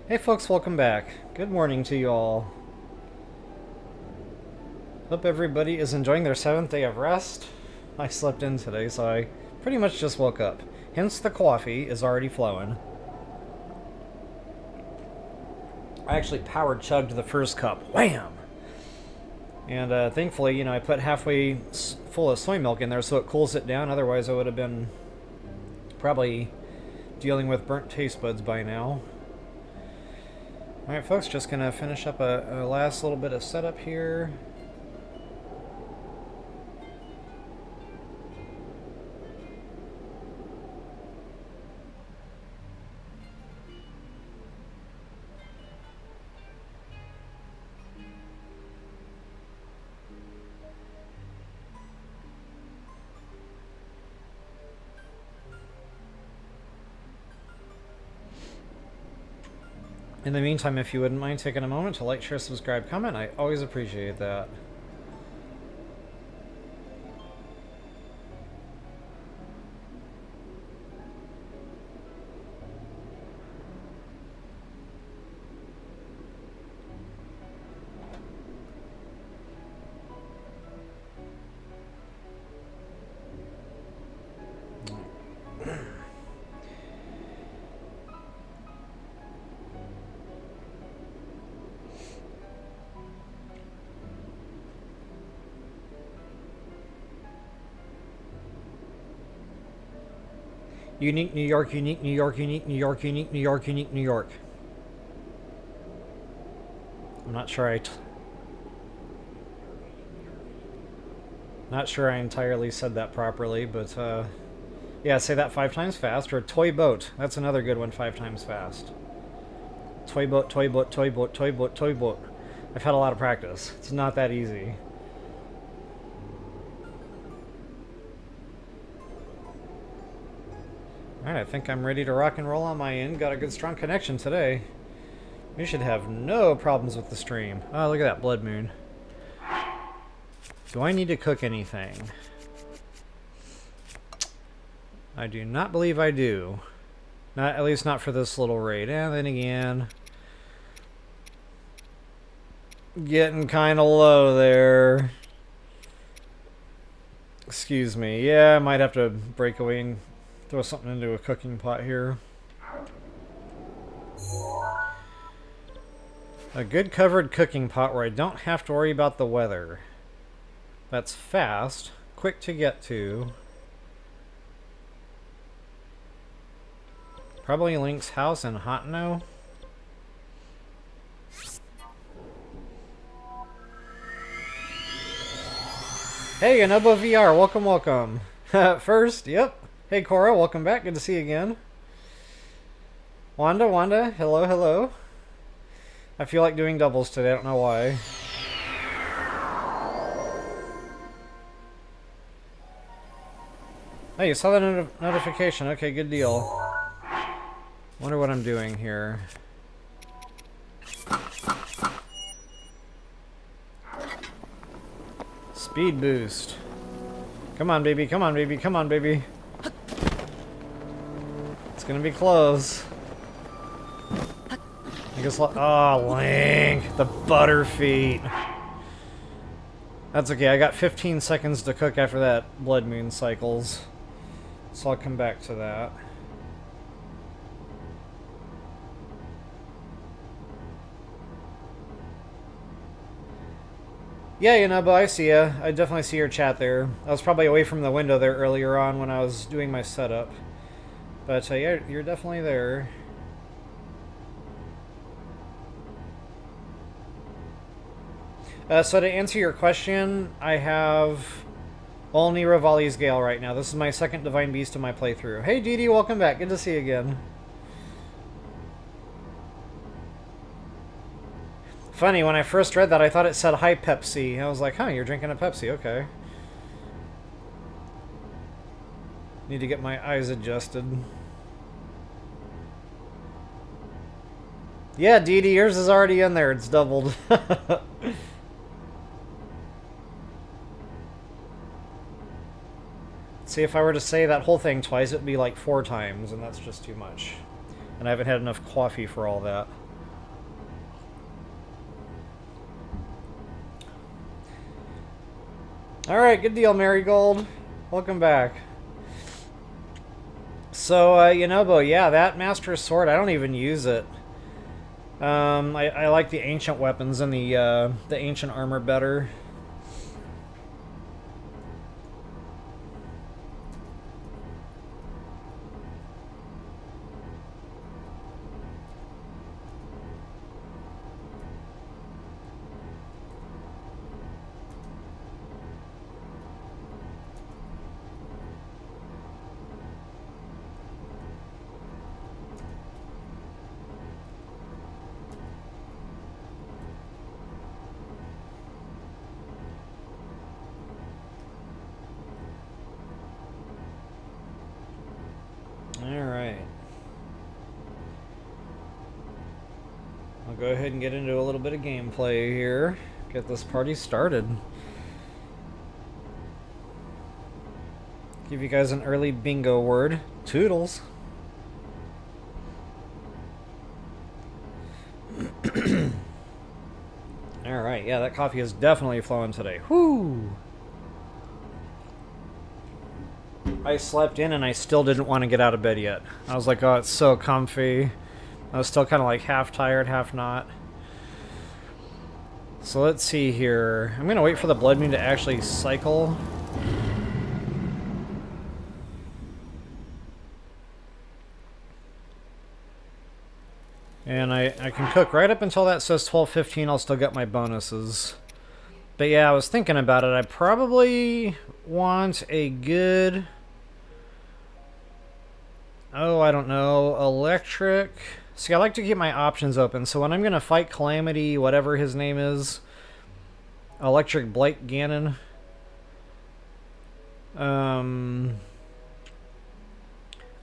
Hey folks, welcome back. Good morning to you all. Hope everybody is enjoying their 7th day of rest. I slept in today, so I pretty much just woke up. Hence the coffee is already flowing. I actually power chugged the first cup. Wham! And thankfully, you know, I put halfway full of soy milk in there so it cools it down. Otherwise, I would have been probably dealing with burnt taste buds by now. Alright folks, just gonna finish up a last little bit of setup here. In the meantime, if you wouldn't mind taking a moment to like, share, subscribe, comment, I always appreciate that. Unique New York, unique New York, unique New York, unique New York, unique New York. I'm not sure I entirely said that properly, but yeah, say that 5 times fast. Or toy boat. That's another good one, 5 times fast. Toy boat, toy boat, toy boat, toy boat, toy boat. I've had a lot of practice. It's not that easy. Alright, I think I'm ready to rock and roll on my end. Got a good strong connection today. We should have no problems with the stream. Oh, look at that blood moon. Do I need to cook anything? I do not believe I do. Not, at least not for this little raid. And then again, getting kind of low there. Excuse me. Yeah, I might have to break away and throw something into a cooking pot here. A good covered cooking pot where I don't have to worry about the weather. That's fast, quick to get to. Probably Link's house in Hotno. Hey, Anobo VR, welcome, welcome. First, yep. Hey, Cora, welcome back. Good to see you again. Wanda, hello, hello. I feel like doing doubles today. I don't know why. Oh, you saw the notification. Okay, good deal. Wonder what I'm doing here. Speed boost. Come on, baby. Come on, baby. Come on, baby. It's gonna be close. I guess. Oh, Link, the butterfeet. That's okay. I got 15 seconds to cook after that blood moon cycles, so I'll come back to that. Yeah, you know, but I see ya. I definitely see your chat there. I was probably away from the window there earlier on when I was doing my setup. But yeah, you're definitely there. So to answer your question, I have only Revali's Gale right now. This is my second Divine Beast in my playthrough. Hey Dee, welcome back. Good to see you again. Funny, when I first read that, I thought it said hi Pepsi. I was like, huh, you're drinking a Pepsi, okay. Need to get my eyes adjusted. Yeah, Dee, yours is already in there. It's doubled. See, if I were to say that whole thing twice, it would be like 4 times, and that's just too much. And I haven't had enough coffee for all that. Alright, good deal, Marigold. Welcome back. So, Yunobo, yeah, that Master Sword, I don't even use it. I like the ancient weapons and the ancient armor better. Alright. I'll go ahead and get into a little bit of gameplay here. Get this party started. Give you guys an early bingo word. Toodles. Alright, yeah, that coffee is definitely flowing today. Whoo! I slept in and I still didn't want to get out of bed yet. I was like, oh, it's so comfy. I was still kind of like half tired, half not. So let's see here. I'm going to wait for the blood moon to actually cycle. And I can cook right up until that says 12:15. I'll still get my bonuses. But yeah, I was thinking about it. I probably want a good... Oh, I don't know. Electric. See, I like to keep my options open. So when I'm going to fight Calamity, whatever his name is, Lightningblight Ganon,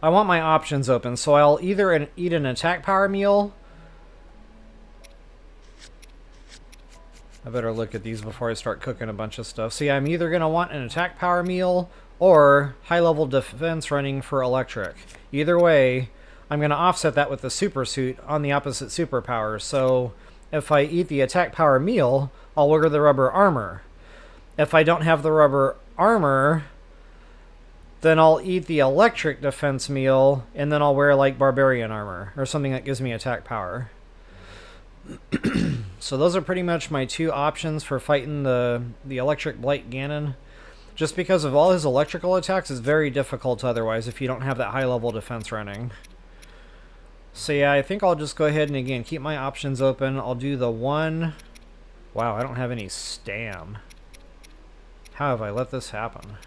I want my options open. So I'll either eat an attack power meal. I better look at these before I start cooking a bunch of stuff. See, I'm either going to want an attack power meal or high-level defense running for electric. Either way, I'm going to offset that with the super suit on the opposite superpower. So if I eat the attack power meal, I'll wear the rubber armor. If I don't have the rubber armor, then I'll eat the electric defense meal, and then I'll wear like barbarian armor or something that gives me attack power. So those are pretty much my two options for fighting the Lightningblight Ganon. Just because of all his electrical attacks, it's very difficult otherwise if you don't have that high level defense running. So yeah, I think I'll just go ahead and again keep my options open. I'll do the one... Wow, I don't have any stam. How have I let this happen?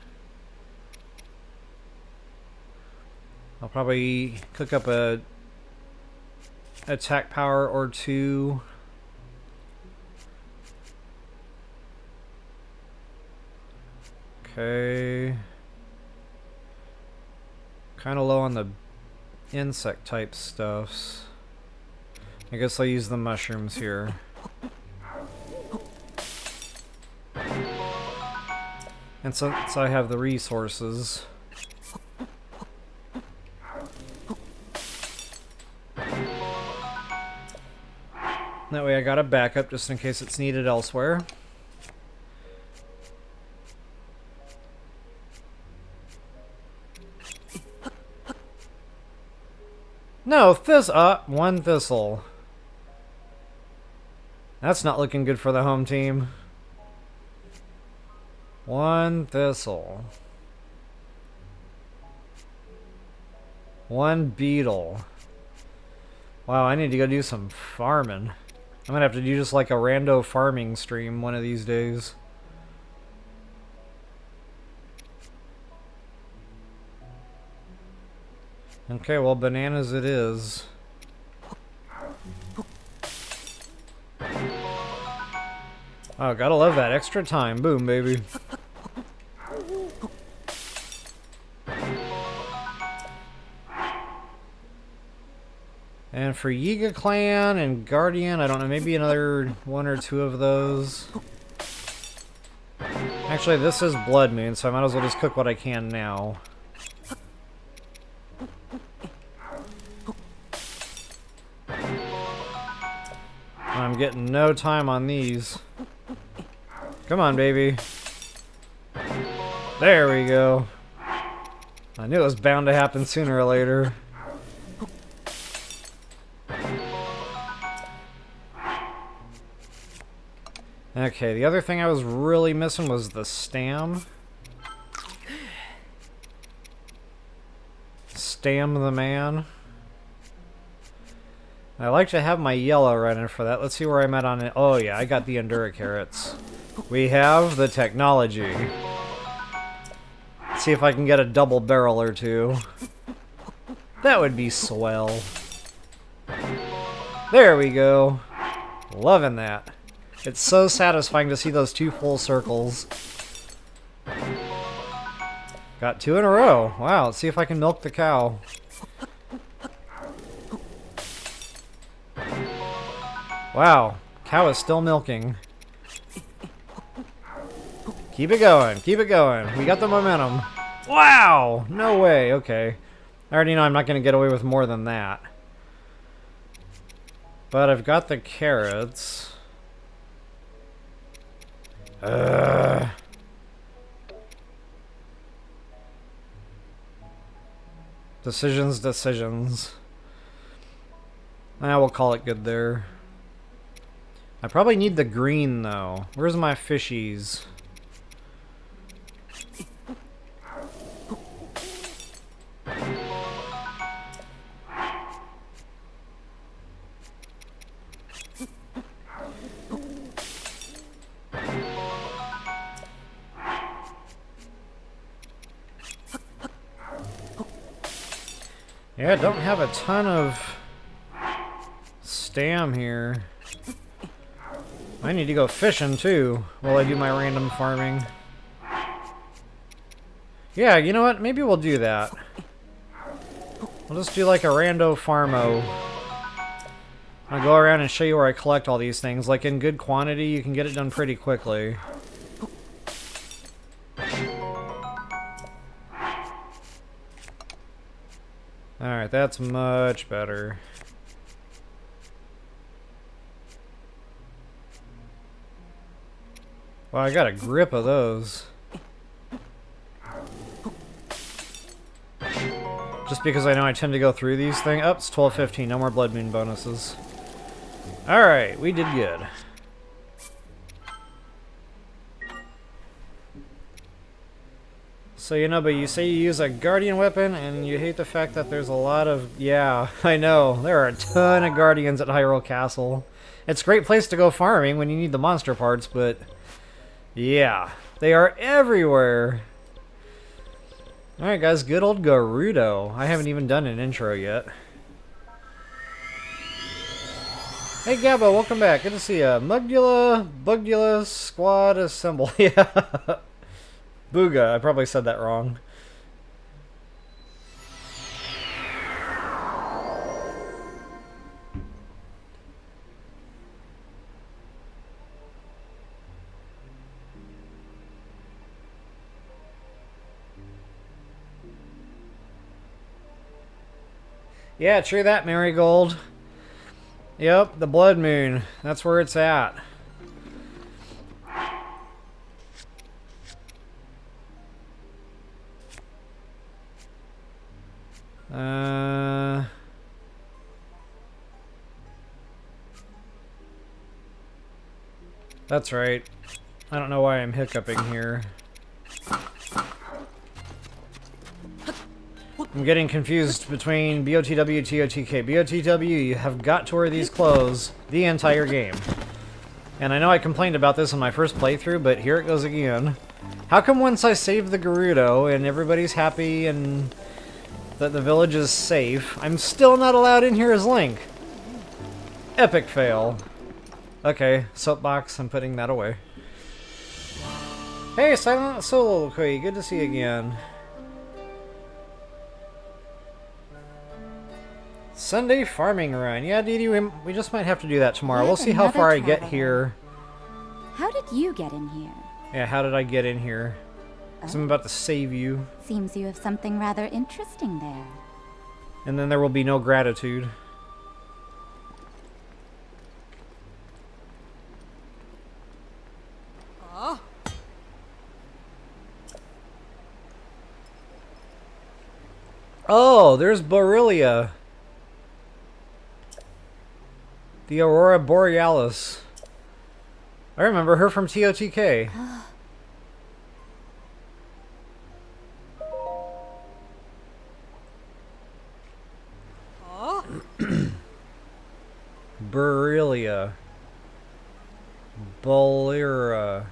I'll probably cook up a attack power or two. Okay. Kind of low on the insect type stuffs. I guess I'll use the mushrooms here. And since I have the resources, that way I got a backup just in case it's needed elsewhere. No, one thistle. That's not looking good for the home team. One thistle. One beetle. Wow, I need to go do some farming. I'm gonna have to do just like a rando farming stream one of these days. Okay, well, bananas it is. Oh, gotta love that extra time. Boom, baby. And for Yiga Clan and Guardian, I don't know, maybe another one or two of those. Actually, this is Blood Moon, so I might as well just cook what I can now. I'm getting no time on these. Come on, baby. There we go. I knew it was bound to happen sooner or later. Okay, the other thing I was really missing was the stam. Stam the man. I like to have my yellow running for that. Let's see where I'm at on it. Oh yeah, I got the Endura carrots. We have the technology. Let's see if I can get a double barrel or two. That would be swell. There we go. Loving that. It's so satisfying to see those two full circles. Got 2 in a row. Wow, let's see if I can milk the cow. Wow, cow is still milking. Keep it going, keep it going. We got the momentum. Wow, no way, okay. I already know I'm not going to get away with more than that. But I've got the carrots. Decisions. We'll call it good there. I probably need the green, though. Where's my fishies? Yeah, I don't have a ton of stam here. I need to go fishing too while I do my random farming. Yeah, you know what? Maybe we'll do that. We'll just do like a rando farmo. I'll go around and show you where I collect all these things. Like in good quantity, you can get it done pretty quickly. Alright, that's much better. Well, I got a grip of those. Just because I know I tend to go through these things. Oh, it's 12:15. No more Blood Moon bonuses. Alright, we did good. So, you know, but you say you use a guardian weapon, and you hate the fact that there's a lot of... Yeah, I know. There are a ton of guardians at Hyrule Castle. It's a great place to go farming when you need the monster parts, but... Yeah, they are everywhere. Alright guys, good old Gerudo. I haven't even done an intro yet. Hey Gabba, welcome back. Good to see ya. Bugdula Squad Assemble. Yeah. Booga, I probably said that wrong. Yeah, true that, Marigold. Yep, the Blood Moon. That's where it's at. That's right. I don't know why I'm hiccuping here. I'm getting confused between BotW2-28. BotW, you have got to wear these clothes the entire game. And I know I complained about this in my first playthrough, but here it goes again. How come once I save the Gerudo and everybody's happy and that the village is safe, I'm still not allowed in here as Link? Epic fail. Okay, soapbox, I'm putting that away. Hey, Silent Soliloquy, good to see you again. Sunday farming run. Yeah, Dee Dee, we just might have to do that tomorrow. We'll see how far I get here. How did you get in here? Yeah, how did I get in here? Because I'm about to save you. Seems you have something rather interesting there. And then there will be no gratitude. Oh, there's Borrelia. The Aurora Borealis. I remember her from TOTK. Borrelia. Bolera.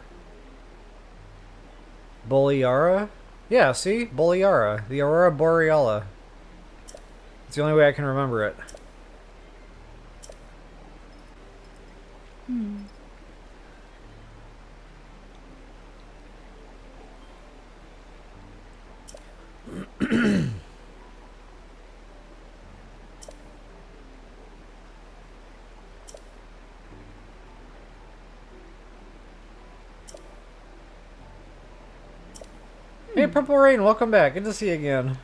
Boliara? Yeah, see? Boliara. The Aurora Borealis. It's the only way I can remember it. Hey, Purple Rain, welcome back. Good to see you again.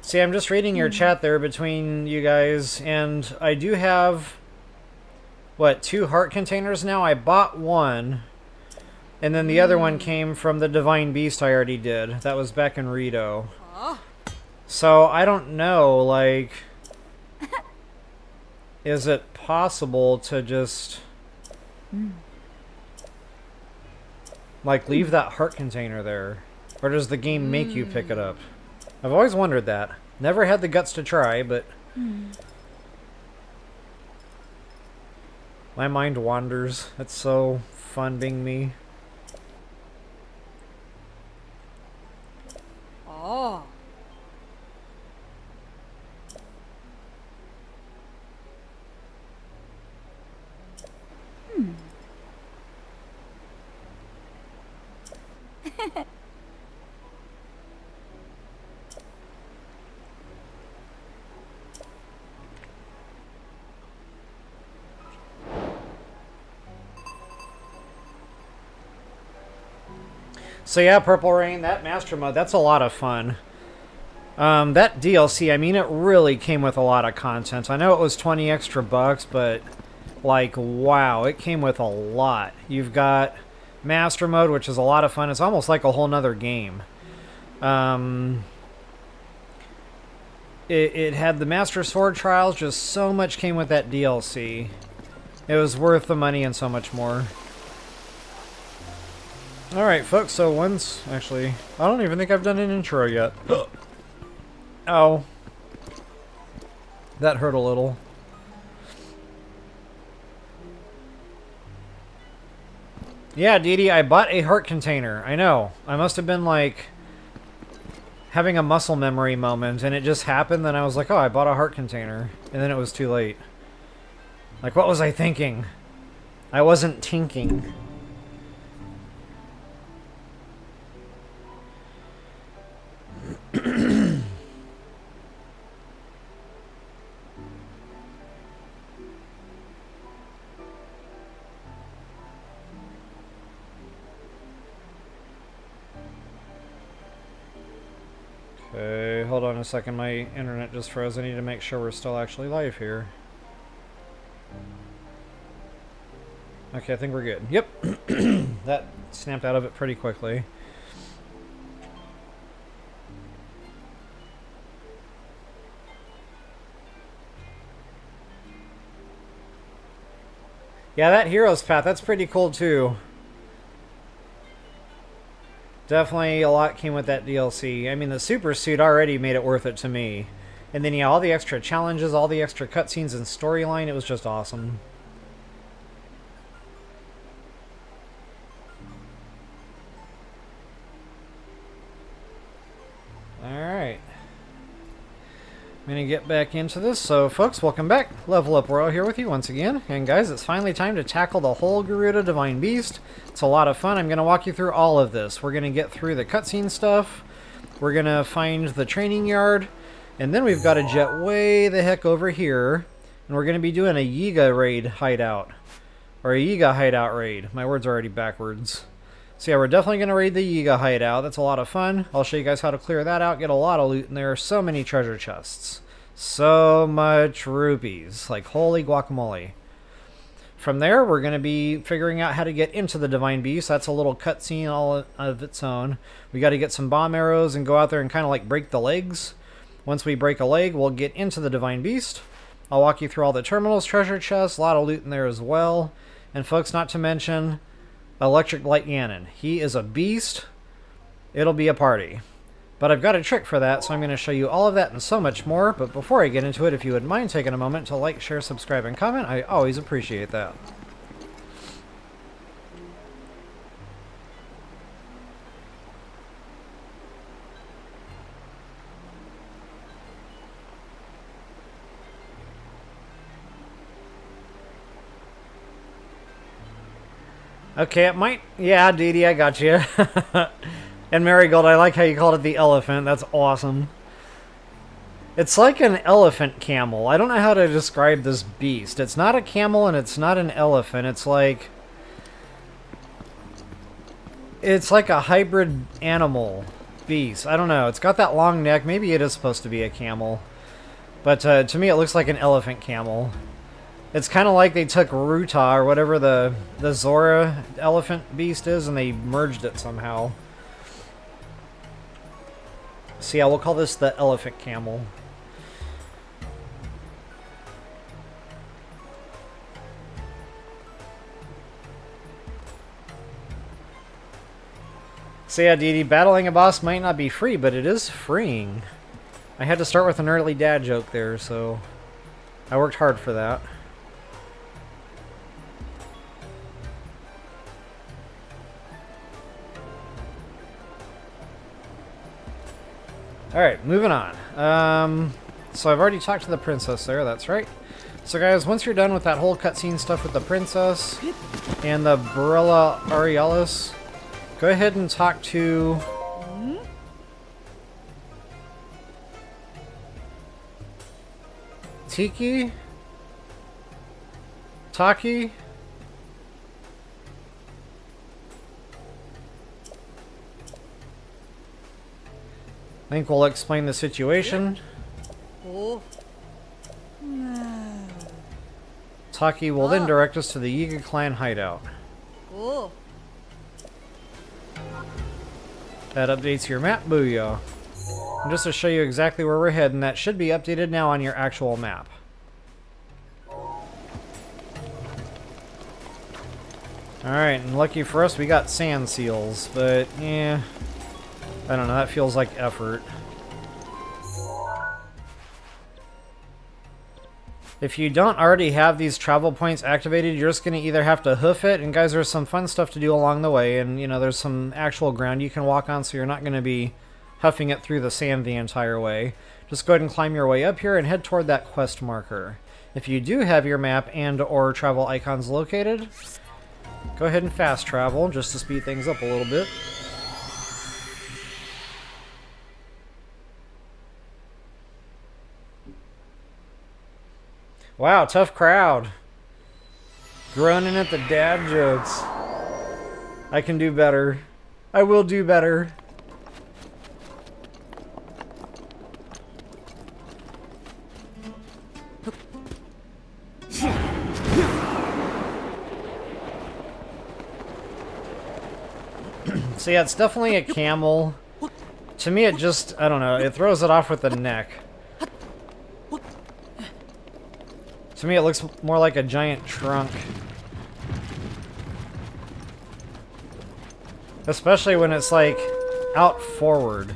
See, I'm just reading your chat there between you guys, and I do have, what, 2 heart containers now? I bought one, and then the other one came from the Divine Beast I already did. That was back in Rito. So, I don't know, like, is it possible to just... like, leave that heart container there? Or does the game make you pick it up? I've always wondered that. Never had the guts to try, but... my mind wanders. It's so fun being me. Oh. So yeah, Purple Rain, that Master Mode, that's a lot of fun. That DLC, I mean, it really came with a lot of content. I know it was 20 extra bucks, but, like, wow, it came with a lot. You've got Master Mode, which is a lot of fun. It's almost like a whole nother game. It had the Master Sword Trials, just so much came with that DLC. It was worth the money and so much more. Alright, folks, so once... actually, I don't even think I've done an intro yet. Ow. That hurt a little. Yeah, Dee Dee, I bought a heart container. I know. I must have been, like, having a muscle memory moment, and it just happened, then I was like, oh, I bought a heart container. And then it was too late. Like, what was I thinking? I wasn't tinking. Okay, hold on a second. My internet just froze. I need to make sure we're still actually live here. Okay, I think we're good. Yep. That snapped out of it pretty quickly. Yeah, that Hero's Path, that's pretty cool too. Definitely a lot came with that DLC. I mean, the Super Suit already made it worth it to me. And then, yeah, all the extra challenges, all the extra cutscenes and storyline, it was just awesome. Alright. I'm going to get back into this. So, folks, welcome back. Level Up Royal here with you once again. And, guys, it's finally time to tackle the whole Gerudo Divine Beast. It's a lot of fun. I'm going to walk you through all of this. We're going to get through the cutscene stuff. We're going to find the training yard. And then we've got to jet way the heck over here. And we're going to be doing a Yiga raid hideout. Or a Yiga hideout raid. My words are already backwards. So yeah, we're definitely going to raid the Yiga hideout. That's a lot of fun. I'll show you guys how to clear that out. Get a lot of loot in there. So many treasure chests. So much rupees. Like, holy guacamole. From there, we're going to be figuring out how to get into the Divine Beast. That's a little cutscene all of its own. We got to get some bomb arrows and go out there and kind of like break the legs. Once we break a leg, we'll get into the Divine Beast. I'll walk you through all the terminals, treasure chests, a lot of loot in there as well. And folks, not to mention Lightningblight Ganon. He is a beast. It'll be a party. But I've got a trick for that, so I'm going to show you all of that and so much more. But before I get into it, if you would mind taking a moment to like, share, subscribe, and comment, I always appreciate that. Okay, it might... Yeah, Dee Dee, I got you. And Marigold, I like how you called it the elephant. That's awesome. It's like an elephant camel. I don't know how to describe this beast. It's not a camel and it's not an elephant. It's like a hybrid animal beast. I don't know. It's got that long neck. Maybe it is supposed to be a camel. But to me, it looks like an elephant camel. It's kind of like they took Ruta or whatever the Zora elephant beast is and they merged it somehow. So yeah, we'll call this the elephant camel. So yeah, Dee Dee, battling a boss might not be free, but it is freeing. I had to start with an early dad joke there, so I worked hard for that. Alright, moving on. So I've already talked to the princess there, that's right. So guys, once you're done with that whole cutscene stuff with the princess and the Barilla Aurealis, go ahead and talk to... Tiki? Taki? I think we'll explain the situation. Taki will then direct us to the Yiga clan hideout. That updates your map, booyah. And just to show you exactly where we're heading, that should be updated now on your actual map. Alright, and lucky for us, we got sand seals, but yeah, I don't know, that feels like effort. If you don't already have these travel points activated, you're just going to either have to hoof it, and guys, there's some fun stuff to do along the way, and you know, there's some actual ground you can walk on, so you're not going to be huffing it through the sand the entire way. Just go ahead and climb your way up here and head toward that quest marker. If you do have your map and or travel icons located, go ahead and fast travel just to speed things up a little bit. Wow, tough crowd. Groaning at the dad jokes. I can do better. I will do better. So yeah, it's definitely a camel. To me, it just, I don't know, it throws it off with the neck. To me, it looks more like a giant trunk. Especially when it's, like, out forward.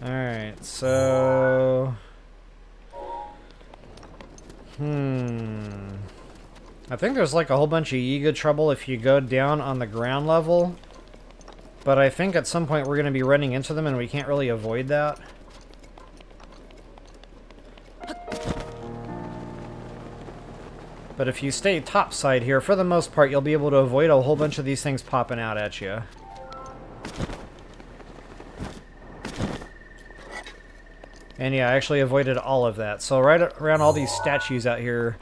Alright, so... I think there's like a whole bunch of Yiga trouble if you go down on the ground level. But I think at some point we're going to be running into them and we can't really avoid that. But if you stay topside here, for the most part, you'll be able to avoid a whole bunch of these things popping out at you. And yeah, I actually avoided all of that. So right around all these statues out here,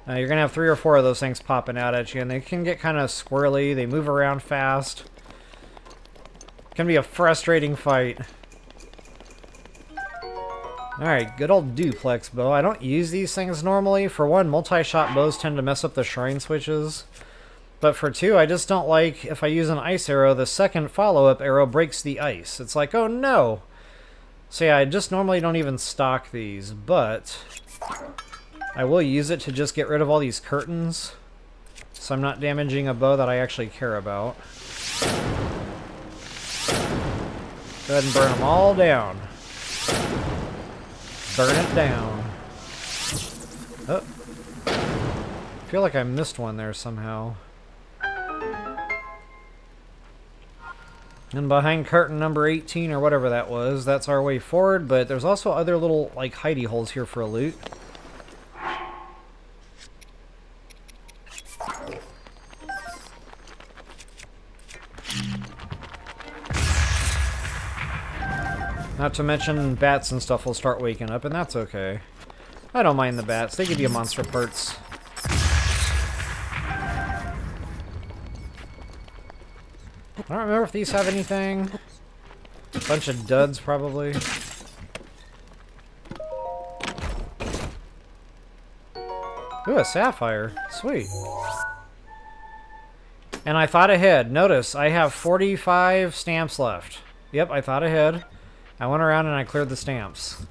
You're going to have 3 or 4 of those things popping out at you, and they can get kind of squirrely. They move around fast. Can be a frustrating fight. Alright, good old duplex bow. I don't use these things normally. For one, multi-shot bows tend to mess up the shrine switches. But for two, I just don't like, if I use an ice arrow, the second follow-up arrow breaks the ice. It's like, oh no! So yeah, I just normally don't even stock these, but I will use it to just get rid of all these curtains, so I'm not damaging a bow that I actually care about. Go ahead and burn them all down. Burn it down. Oh. I feel like I missed one there somehow. And behind curtain number 18 or whatever that was, that's our way forward, but there's also other little like hidey holes here for a loot. Not to mention bats and stuff will start waking up, and that's okay. I don't mind the bats, they give you monster parts. I don't remember if these have anything. Bunch of duds, probably. Ooh, a sapphire. Sweet. And I thought ahead. Notice, I have 45 stamps left. Yep, I thought ahead. I went around and I cleared the stamps.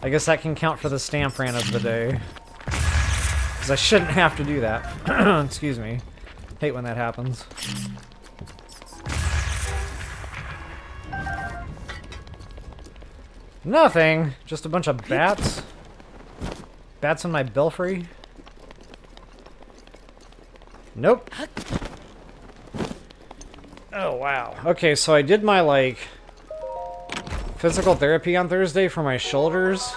I guess that can count for the stamp rant of the day. Because I shouldn't have to do that. Excuse me. Hate when that happens. Nothing! Just a bunch of bats. Bats in my belfry. Nope. Oh, wow. Okay, so I did my, like, physical therapy on Thursday for my shoulders.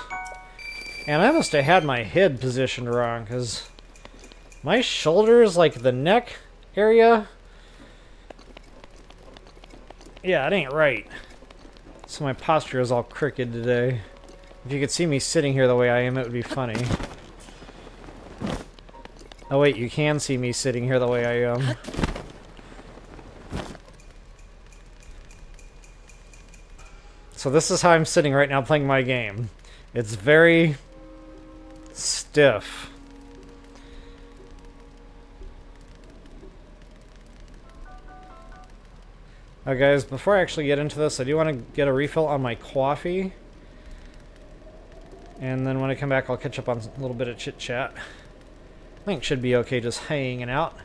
And I must have had my head positioned wrong, because my shoulders, like the neck area, yeah, it ain't right. So my posture is all crooked today. If you could see me sitting here the way I am, it would be funny. Oh wait, you can see me sitting here the way I am. So this is how I'm sitting right now playing my game. It's very stiff. Alright guys, before I actually get into this, I do want to get a refill on my coffee. And then when I come back, I'll catch up on a little bit of chit-chat. I think it should be okay just hanging out.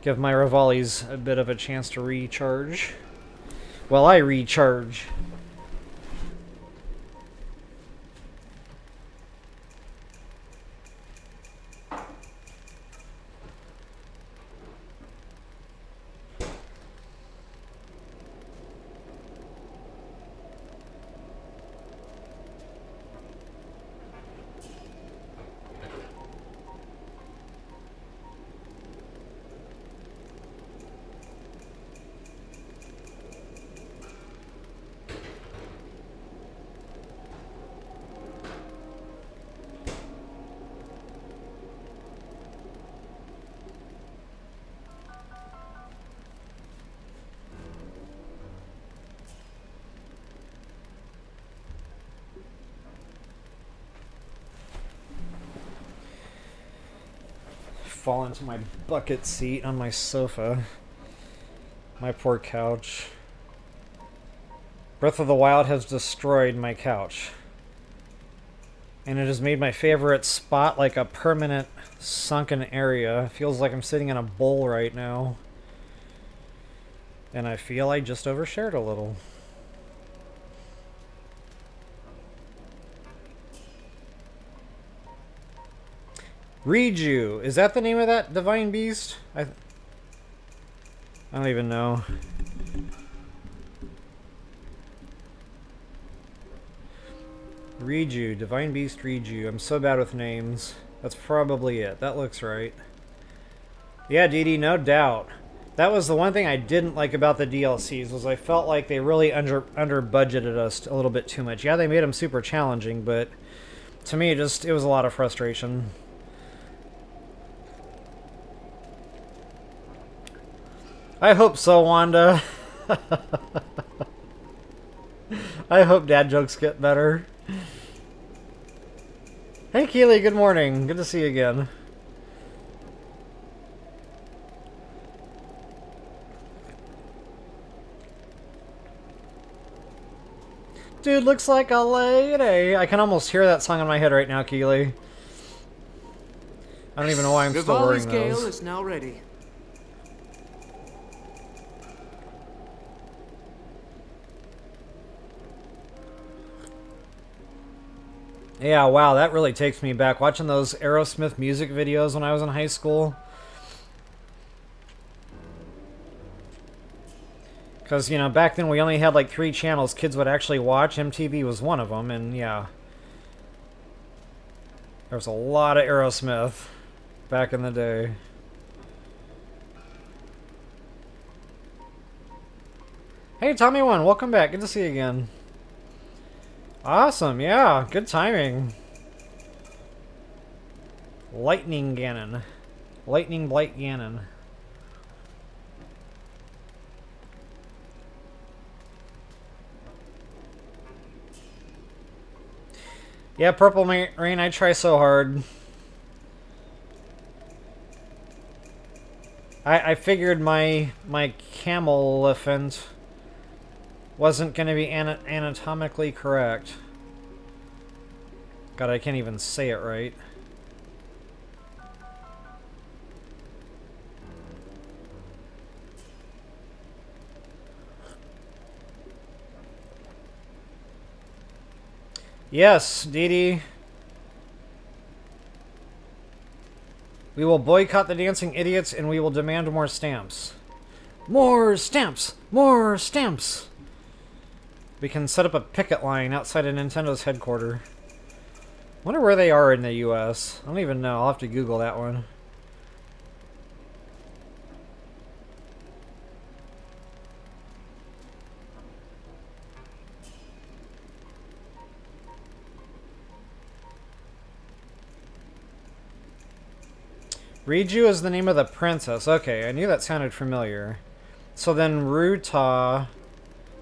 Give my Rivalis a bit of a chance to recharge. Well, I recharge. Fall into my bucket seat on my sofa. My poor couch. Breath of the Wild has destroyed my couch. And it has made my favorite spot like a permanent sunken area. Feels like I'm sitting in a bowl right now. And I feel I just overshared a little. Reju, is that the name of that divine beast? I don't even know. Reju, divine beast Reju. I'm so bad with names. That's probably it. That looks right. Yeah, Dee Dee, no doubt. That was the one thing I didn't like about the DLCs, was I felt like they really under budgeted us a little bit too much. Yeah, they made them super challenging, but to me, it was a lot of frustration. I hope so, Wanda. I hope dad jokes get better. Hey, Keely, good morning. Good to see you again. Dude, looks like a lady. I can almost hear that song in my head right now, Keely. I don't even know why I'm still wearing those. Gale is now ready. Yeah, wow, that really takes me back. Watching those Aerosmith music videos when I was in high school. Because, you know, back then we only had like 3 channels kids would actually watch. MTV was one of them, and yeah. There was a lot of Aerosmith back in the day. Hey, Tommy1, welcome back. Good to see you again. Awesome, yeah, good timing. Lightning Ganon. Lightningblight Ganon. Yeah, Purple Rain, I try so hard. I figured my camel elephant wasn't going to be anatomically correct. God, I can't even say it right. Yes, Dee Dee. We will boycott the dancing idiots and we will demand more stamps. More stamps! More stamps! We can set up a picket line outside of Nintendo's headquarters. Wonder where they are in the US. I don't even know. I'll have to Google that one. Riju is the name of the princess. Okay, I knew that sounded familiar. So then Ruta...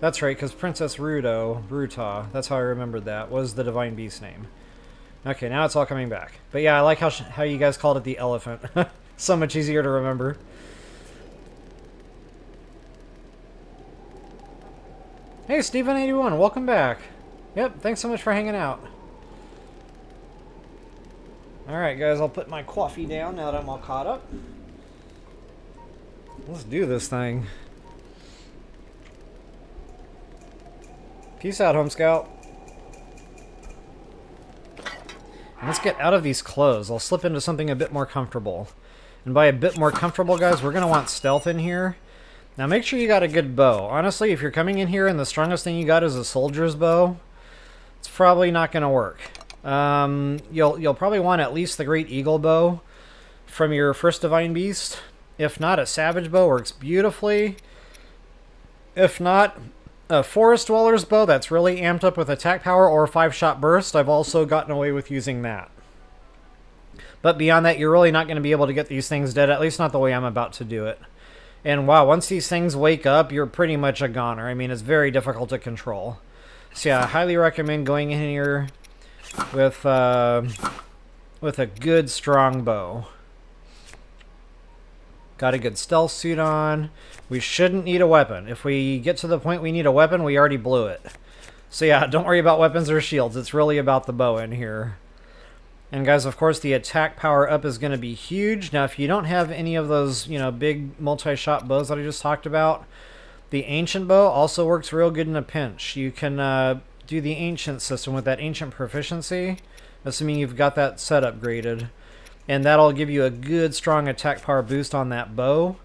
That's right, because Princess Ruta, that's how I remembered that, was the Divine Beast name. Okay, now it's all coming back. But yeah, I like how you guys called it the elephant. So much easier to remember. Hey, Steven81, welcome back. Yep, thanks so much for hanging out. Alright, guys, I'll put my coffee down now that I'm all caught up. Let's do this thing. Peace out, Home Scout. And let's get out of these clothes. I'll slip into something a bit more comfortable. And by a bit more comfortable, guys, we're going to want stealth in here. Now, make sure you got a good bow. Honestly, if you're coming in here and the strongest thing you got is a soldier's bow, it's probably not going to work. You'll probably want at least the Great Eagle bow from your first Divine Beast. If not, a Savage bow works beautifully. If not, a Forest Dweller's bow that's really amped up with attack power or 5-shot burst. I've also gotten away with using that. But beyond that, you're really not going to be able to get these things dead, at least not the way I'm about to do it. And wow, once these things wake up, you're pretty much a goner. I mean, it's very difficult to control. So yeah, I highly recommend going in here with a good, strong bow. Got a good stealth suit on. We shouldn't need a weapon. If we get to the point we need a weapon, we already blew it. So yeah, don't worry about weapons or shields. It's really about the bow in here. And guys, of course, the attack power up is going to be huge. Now, if you don't have any of those, you know, big multi-shot bows that I just talked about, the ancient bow also works real good in a pinch. You can do the ancient system with that ancient proficiency, assuming you've got that set upgraded. And that'll give you a good, strong attack power boost on that bow.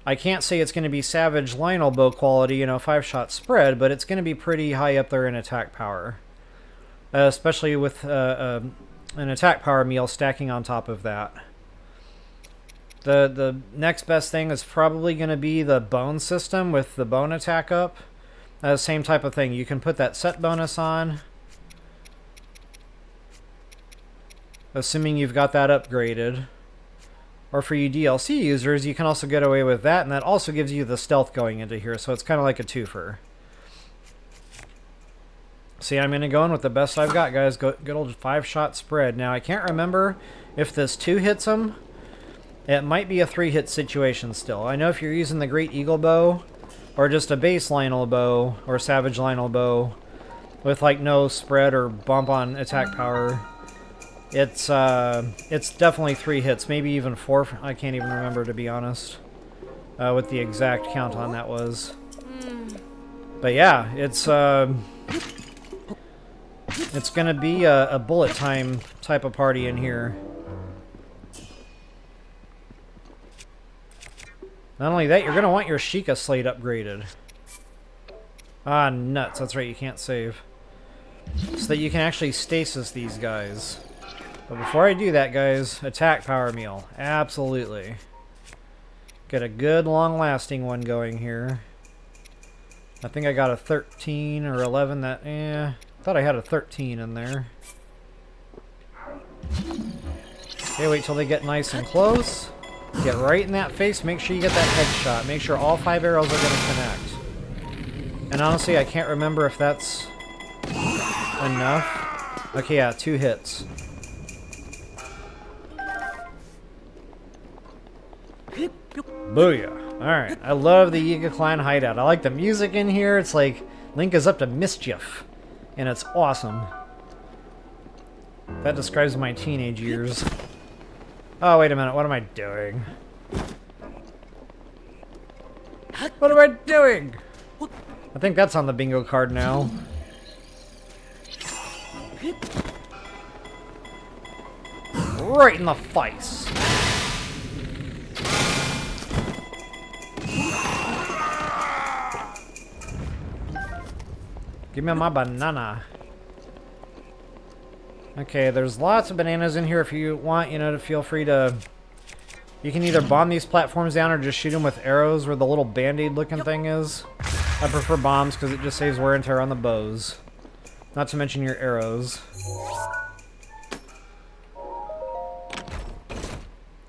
I can't say it's going to be Savage Lionel bow quality, you know, 5-shot spread, but it's going to be pretty high up there in attack power. Especially with an attack power meal stacking on top of that. The next best thing is probably going to be the bone system with the bone attack up. Same type of thing. You can put that set bonus on, assuming you've got that upgraded. or for you DLC users, you can also get away with that, and that also gives you the stealth going into here, so it's kind of like a twofer. See, I'm going to go in with the best I've got, guys. Good old 5-shot spread. Now, I can't remember if this 2 hits him. It might be a 3-hit situation still. I know if you're using the Great Eagle Bow, or just a base Lionel Bow, or Savage Lionel Bow, with like no spread or bump on attack power, it's definitely 3 hits, maybe even 4. I can't even remember, to be honest, what the exact count on that was. But yeah, it's gonna be a bullet time type of party in here. Not only that, you're gonna want your Sheikah Slate upgraded. Ah, nuts, that's right, you can't save. So that you can actually stasis these guys. But before I do that, guys, attack power meal. Absolutely. Get a good long-lasting one going here. I think I got a 13 or 11 that... I thought I had a 13 in there. Okay, wait till they get nice and close. Get right in that face. Make sure you get that headshot. Make sure all 5 arrows are going to connect. And honestly, I can't remember if that's enough. Okay, yeah, 2 hits. Booyah. Alright, I love the Yiga Clan hideout. I like the music in here. It's like Link is up to mischief. And it's awesome. That describes my teenage years. Oh, wait a minute. What am I doing? What am I doing? I think that's on the bingo card now. Right in the face. Give me my banana. Okay, there's lots of bananas in here if you want, you know, to feel free to... You can either bomb these platforms down or just shoot them with arrows where the little band-aid looking thing is. I prefer bombs because it just saves wear and tear on the bows. Not to mention your arrows.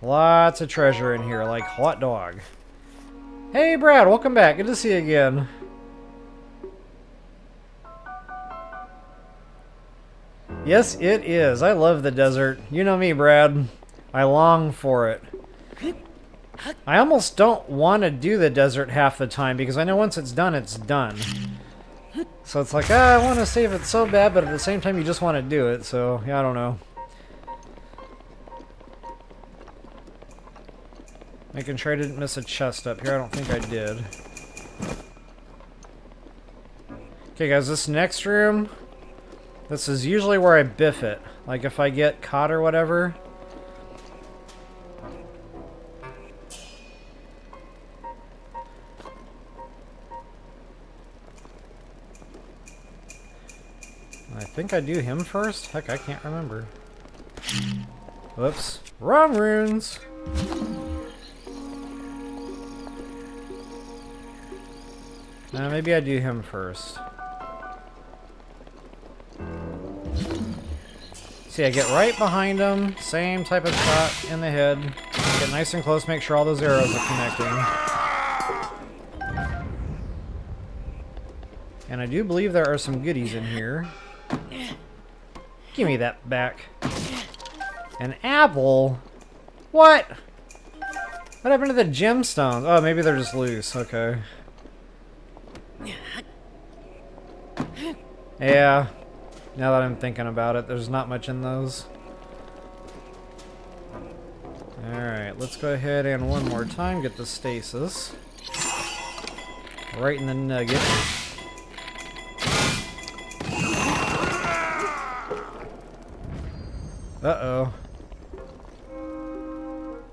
Lots of treasure in here, like hot dog. Hey Brad, welcome back. Good to see you again. Yes, it is. I love the desert. You know me, Brad. I long for it. I almost don't want to do the desert half the time because I know once it's done, it's done. So it's like, I want to save it so bad, but at the same time, you just want to do it. So, yeah, I don't know. Making sure I didn't miss a chest up here. I don't think I did. Okay, guys, this next room... This is usually where I biff it. Like if I get caught or whatever. I think I do him first? Heck, I can't remember. Whoops. Wrong runes! Maybe I do him first. See, I get right behind him, same type of shot in the head. Get nice and close, make sure all those arrows are connecting. And I do believe there are some goodies in here. Give me that back. An apple? What? What happened to the gemstones? Oh, maybe they're just loose. Okay. Yeah. Now that I'm thinking about it, there's not much in those. Alright, let's go ahead and one more time get the stasis. Right in the nugget. Uh-oh.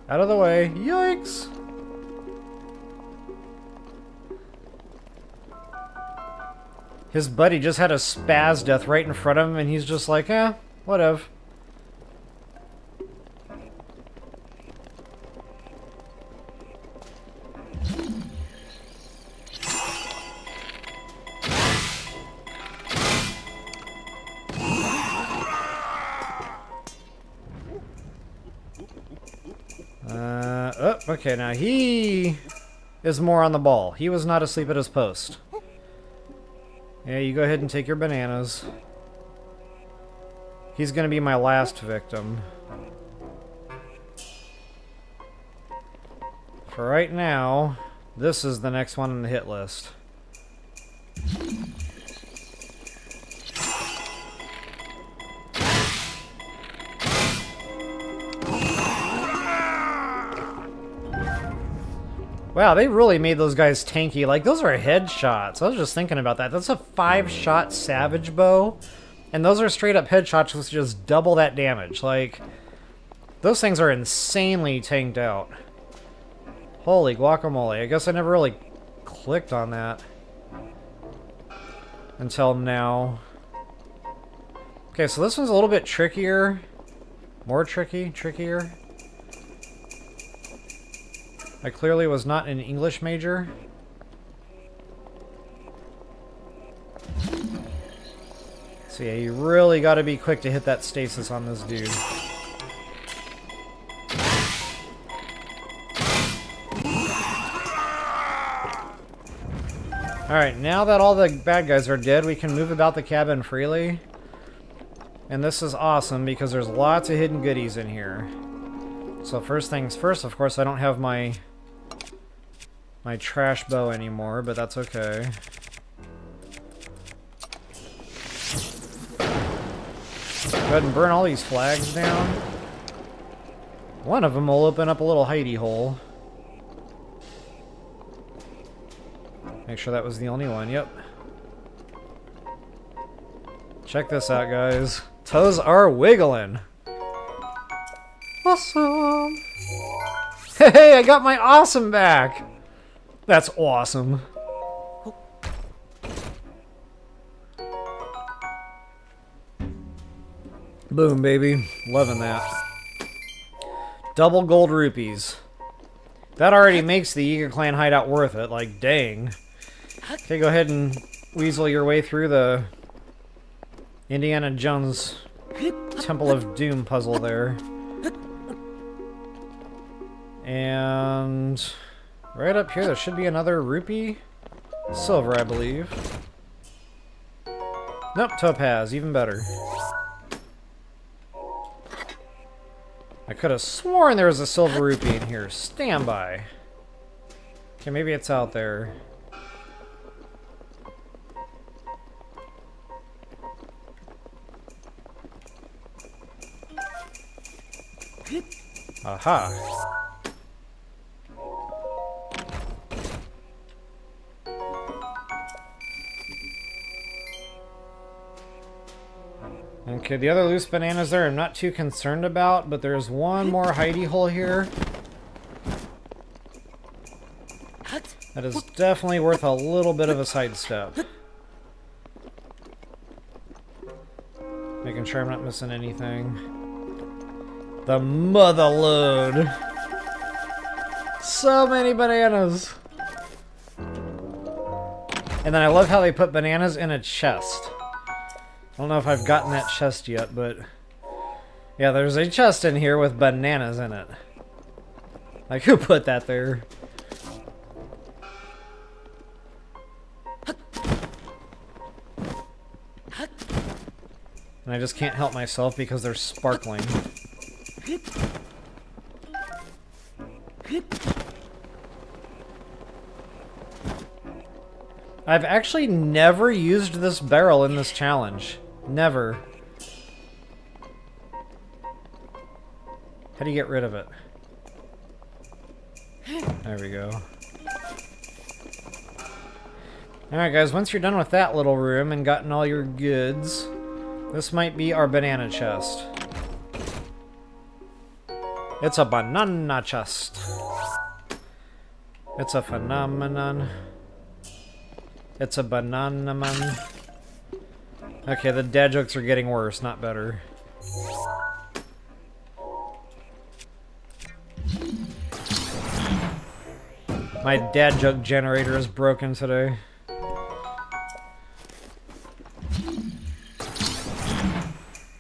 Out of the way. Yikes! His buddy just had a spaz death right in front of him, and he's just like, eh, whatever. Oh, okay, now he is more on the ball. He was not asleep at his post. Yeah, you go ahead and take your bananas. He's gonna be my last victim. For right now, this is the next one on the hit list. Wow, they really made those guys tanky. Like, those are headshots. I was just thinking about that. That's a 5-shot Savage Bow. And those are straight-up headshots with just double that damage. Like, those things are insanely tanked out. Holy guacamole. I guess I never really clicked on that. Until now. Okay, so this one's a little bit trickier. More trickier. I clearly was not an English major. So yeah, you really gotta be quick to hit that stasis on this dude. Alright, now that all the bad guys are dead, we can move about the cabin freely. And this is awesome because there's lots of hidden goodies in here. So first things first, of course, I don't have my trash bow anymore, but that's okay. Go ahead and burn all these flags down. One of them will open up a little hidey hole. Make sure that was the only one, yep. Check this out, guys. Toes are wiggling. Awesome. Hey, I got my awesome back. That's awesome. Boom, baby. Loving that. Double gold rupees. That already makes the Yiga clan hideout worth it. Like, dang. Okay, go ahead and weasel your way through the Indiana Jones Temple of Doom puzzle there. And right up here, there should be another rupee. Silver, I believe. Nope, topaz. Even better. I could have sworn there was a silver rupee in here. Stand by. Okay, maybe it's out there. Aha. Okay, the other loose bananas there I'm not too concerned about, but there's one more hidey hole here. That is definitely worth a little bit of a sidestep. Making sure I'm not missing anything. The mother load! So many bananas! And then I love how they put bananas in a chest. I don't know if I've gotten that chest yet, but yeah, there's a chest in here with bananas in it. Like, who put that there? And I just can't help myself because they're sparkling. I've actually never used this barrel in this challenge. Never. How do you get rid of it? There we go. Alright guys, once you're done with that little room and gotten all your goods, this might be our banana chest. It's a banana chest. It's a phenomenon. It's a banana man. Okay, the dad jokes are getting worse, not better. My dad joke generator is broken today.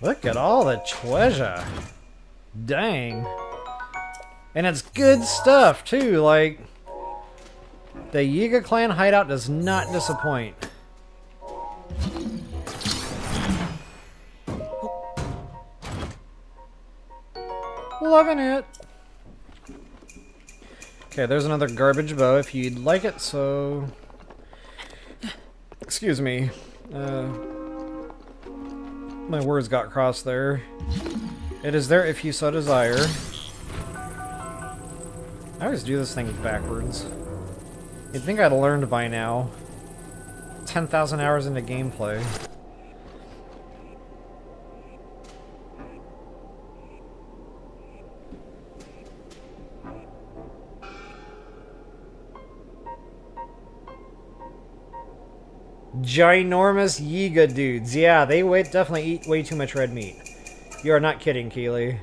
Look at all the treasure. Dang. And it's good stuff, too. Like, the Yiga clan hideout does not disappoint. Loving it. Okay, there's another garbage bow if you'd like it, so... Excuse me. My words got crossed there. It is there if you so desire. I always do this thing backwards. You'd think I'd learned by now. 10,000 hours into gameplay. Ginormous Yiga dudes. Yeah, they definitely eat way too much red meat. You are not kidding, Keely.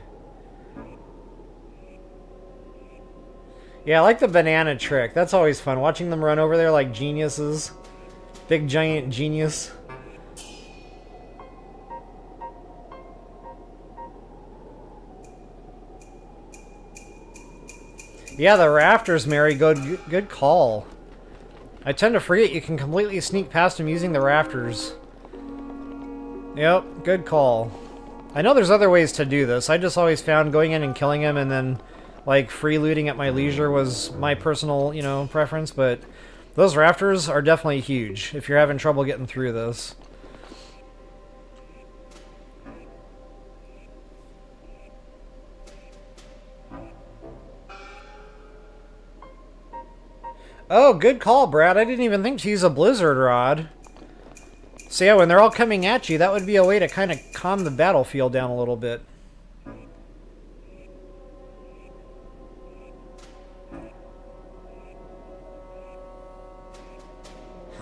Yeah, I like the banana trick. That's always fun. Watching them run over there like geniuses. Big giant genius. Yeah, the rafters, Mary. Good call. I tend to forget you can completely sneak past them using the rafters. Yep, good call. I know there's other ways to do this. I just always found going in and killing him and then, like, free looting at my leisure was my personal, you know, preference, but those rafters are definitely huge if you're having trouble getting through this. Oh, good call, Brad. I didn't even think to use a blizzard rod. So yeah, when they're all coming at you, that would be a way to kind of calm the battlefield down a little bit.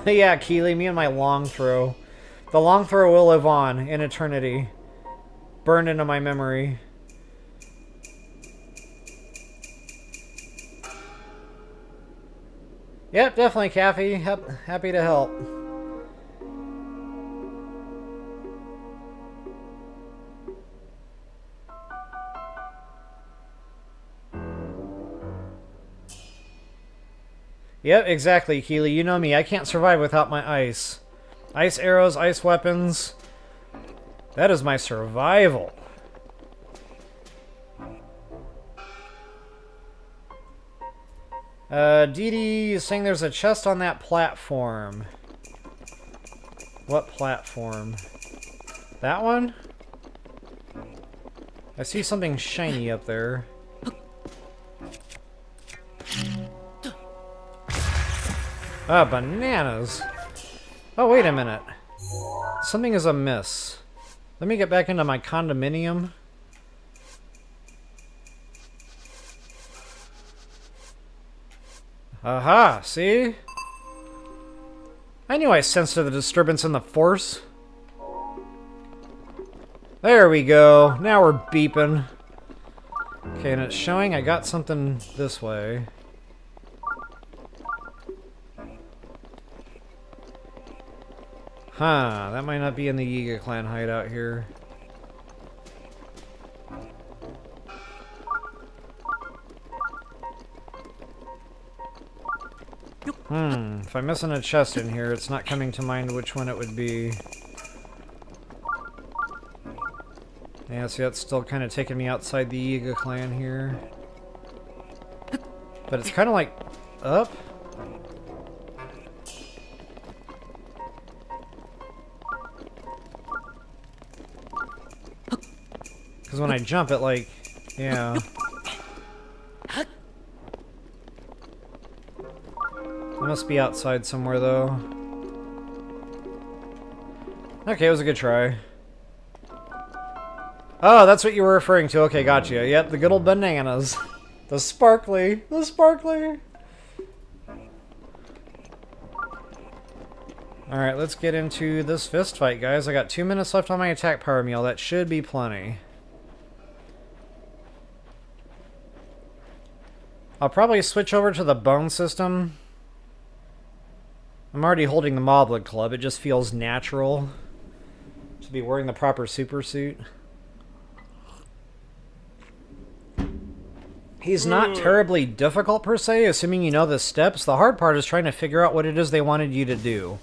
Yeah, Keely, me and my long throw. The long throw will live on in eternity. Burned into my memory. Yep, definitely, Kathy. Happy to help. Yep, exactly, Keely. You know me. I can't survive without my ice. Ice arrows, ice weapons. That is my survival. Dee Dee is saying there's a chest on that platform. What platform? That one? I see something shiny up there. Ah, bananas! Oh, wait a minute. Something is amiss. Let me get back into my condominium. Aha, see? I knew I sensed the disturbance in the force. There we go. Now we're beeping. Okay, and it's showing I got something this way. Huh, that might not be in the Yiga clan hideout here. If I'm missing a chest in here, it's not coming to mind which one it would be. Yeah, see, that's still kind of taking me outside the Yiga clan here. But it's kind of like up. Because when I jump, it like, yeah. It must be outside somewhere, though. Okay, it was a good try. Oh, that's what you were referring to. Okay, gotcha. Yep, the good old bananas. The sparkly. The sparkly. Alright, let's get into this fist fight, guys. I got 2 minutes left on my attack power meal. That should be plenty. I'll probably switch over to the bone system. I'm already holding the Moblin Club. It just feels natural to be wearing the proper super suit. He's not terribly difficult per se, assuming you know the steps. The hard part is trying to figure out what it is they wanted you to do.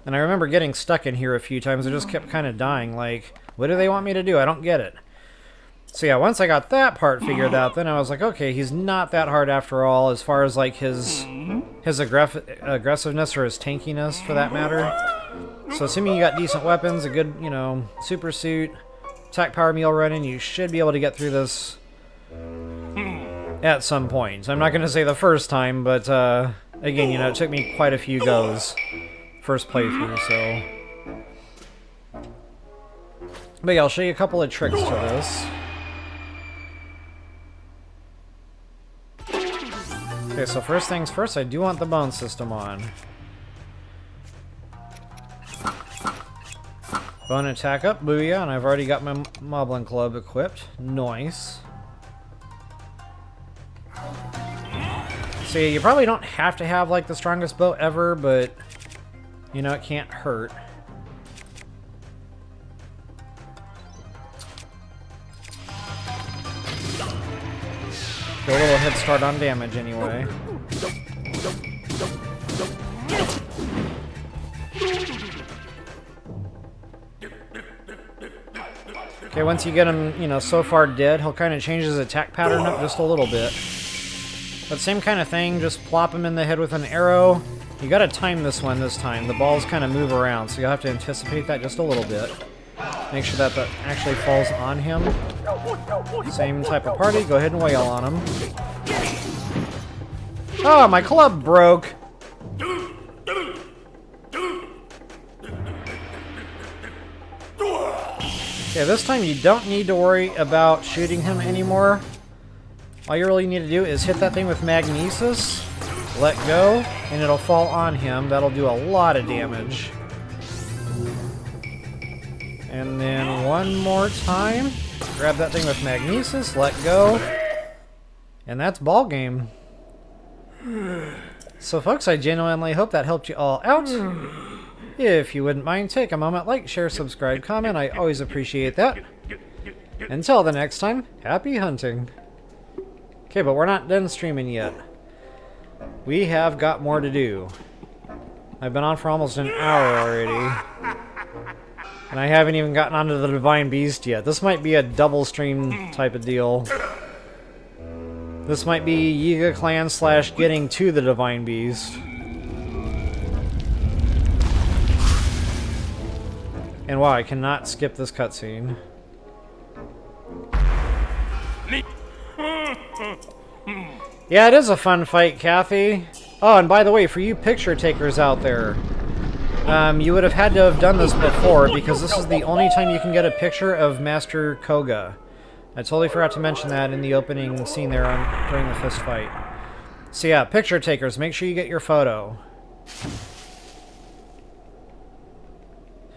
And I remember getting stuck in here a few times. I just kept kind of dying, like, what do they want me to do? I don't get it. So yeah, once I got that part figured out, then I was like, okay, he's not that hard after all, as far as like his aggressiveness or his tankiness, for that matter. So assuming you got decent weapons, a good, you know, super suit, attack power meal running, you should be able to get through this at some point. I'm not going to say the first time, but again, you know, it took me quite a few goes first playthrough, so. But yeah, I'll show you a couple of tricks to this. Okay, so first things first, I do want the bone system on. Bone attack up, booyah, and I've already got my Moblin Club equipped. Nice. So yeah, you probably don't have to have like the strongest bow ever, but you know, it can't hurt. Get a little head start on damage anyway. Okay, once you get him, you know, so far dead, he'll kind of change his attack pattern up just a little bit. But same kind of thing, just plop him in the head with an arrow. You gotta time this one this time. The balls kind of move around, so you'll have to anticipate that just a little bit. Make sure that that actually falls on him. Same type of party, go ahead and wail on him. Oh, my club broke! Okay, this time you don't need to worry about shooting him anymore. All you really need to do is hit that thing with Magnesis, let go, and it'll fall on him. That'll do a lot of damage. And then one more time, grab that thing with Magnesis, let go, and that's ball game. So folks, I genuinely hope that helped you all out. If you wouldn't mind, take a moment, like, share, subscribe, comment. I always appreciate that. Until the next time, happy hunting. Okay, but we're not done streaming yet. We have got more to do. I've been on for almost an hour already. And I haven't even gotten onto the Divine Beast yet. This might be a double stream type of deal. This might be Yiga Clan / getting to the Divine Beast. And wow, I cannot skip this cutscene. Yeah, it is a fun fight, Kathy. Oh, and by the way, for you picture takers out there, you would have had to have done this before, because this is the only time you can get a picture of Master Kohga. I totally forgot to mention that in the opening scene there during the fist fight. So yeah, picture takers, make sure you get your photo.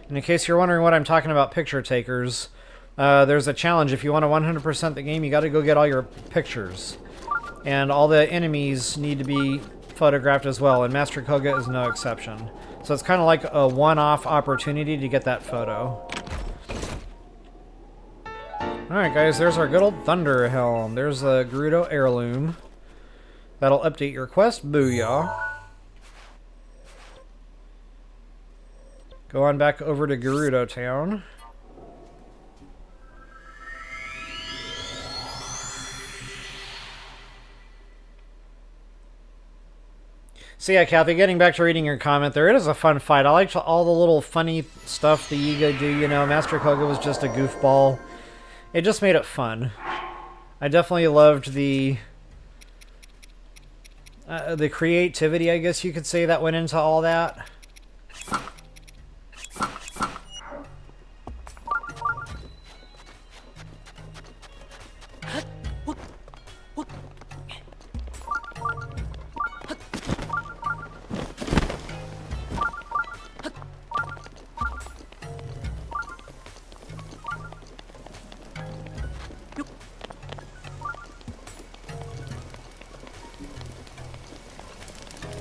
And in case you're wondering what I'm talking about picture takers, there's a challenge. If you want to 100% the game, you got to go get all your pictures. And all the enemies need to be photographed as well, and Master Kohga is no exception. So it's kind of like a one-off opportunity to get that photo. Alright guys, there's our good old Thunder Helm. There's the Gerudo heirloom. That'll update your quest. Booyah. Go on back over to Gerudo Town. So yeah, Kathy, getting back to reading your comment there, it is a fun fight. I liked all the little funny stuff the Yiga do, you know. Master Kohga was just a goofball. It just made it fun. I definitely loved the creativity, I guess you could say, that went into all that.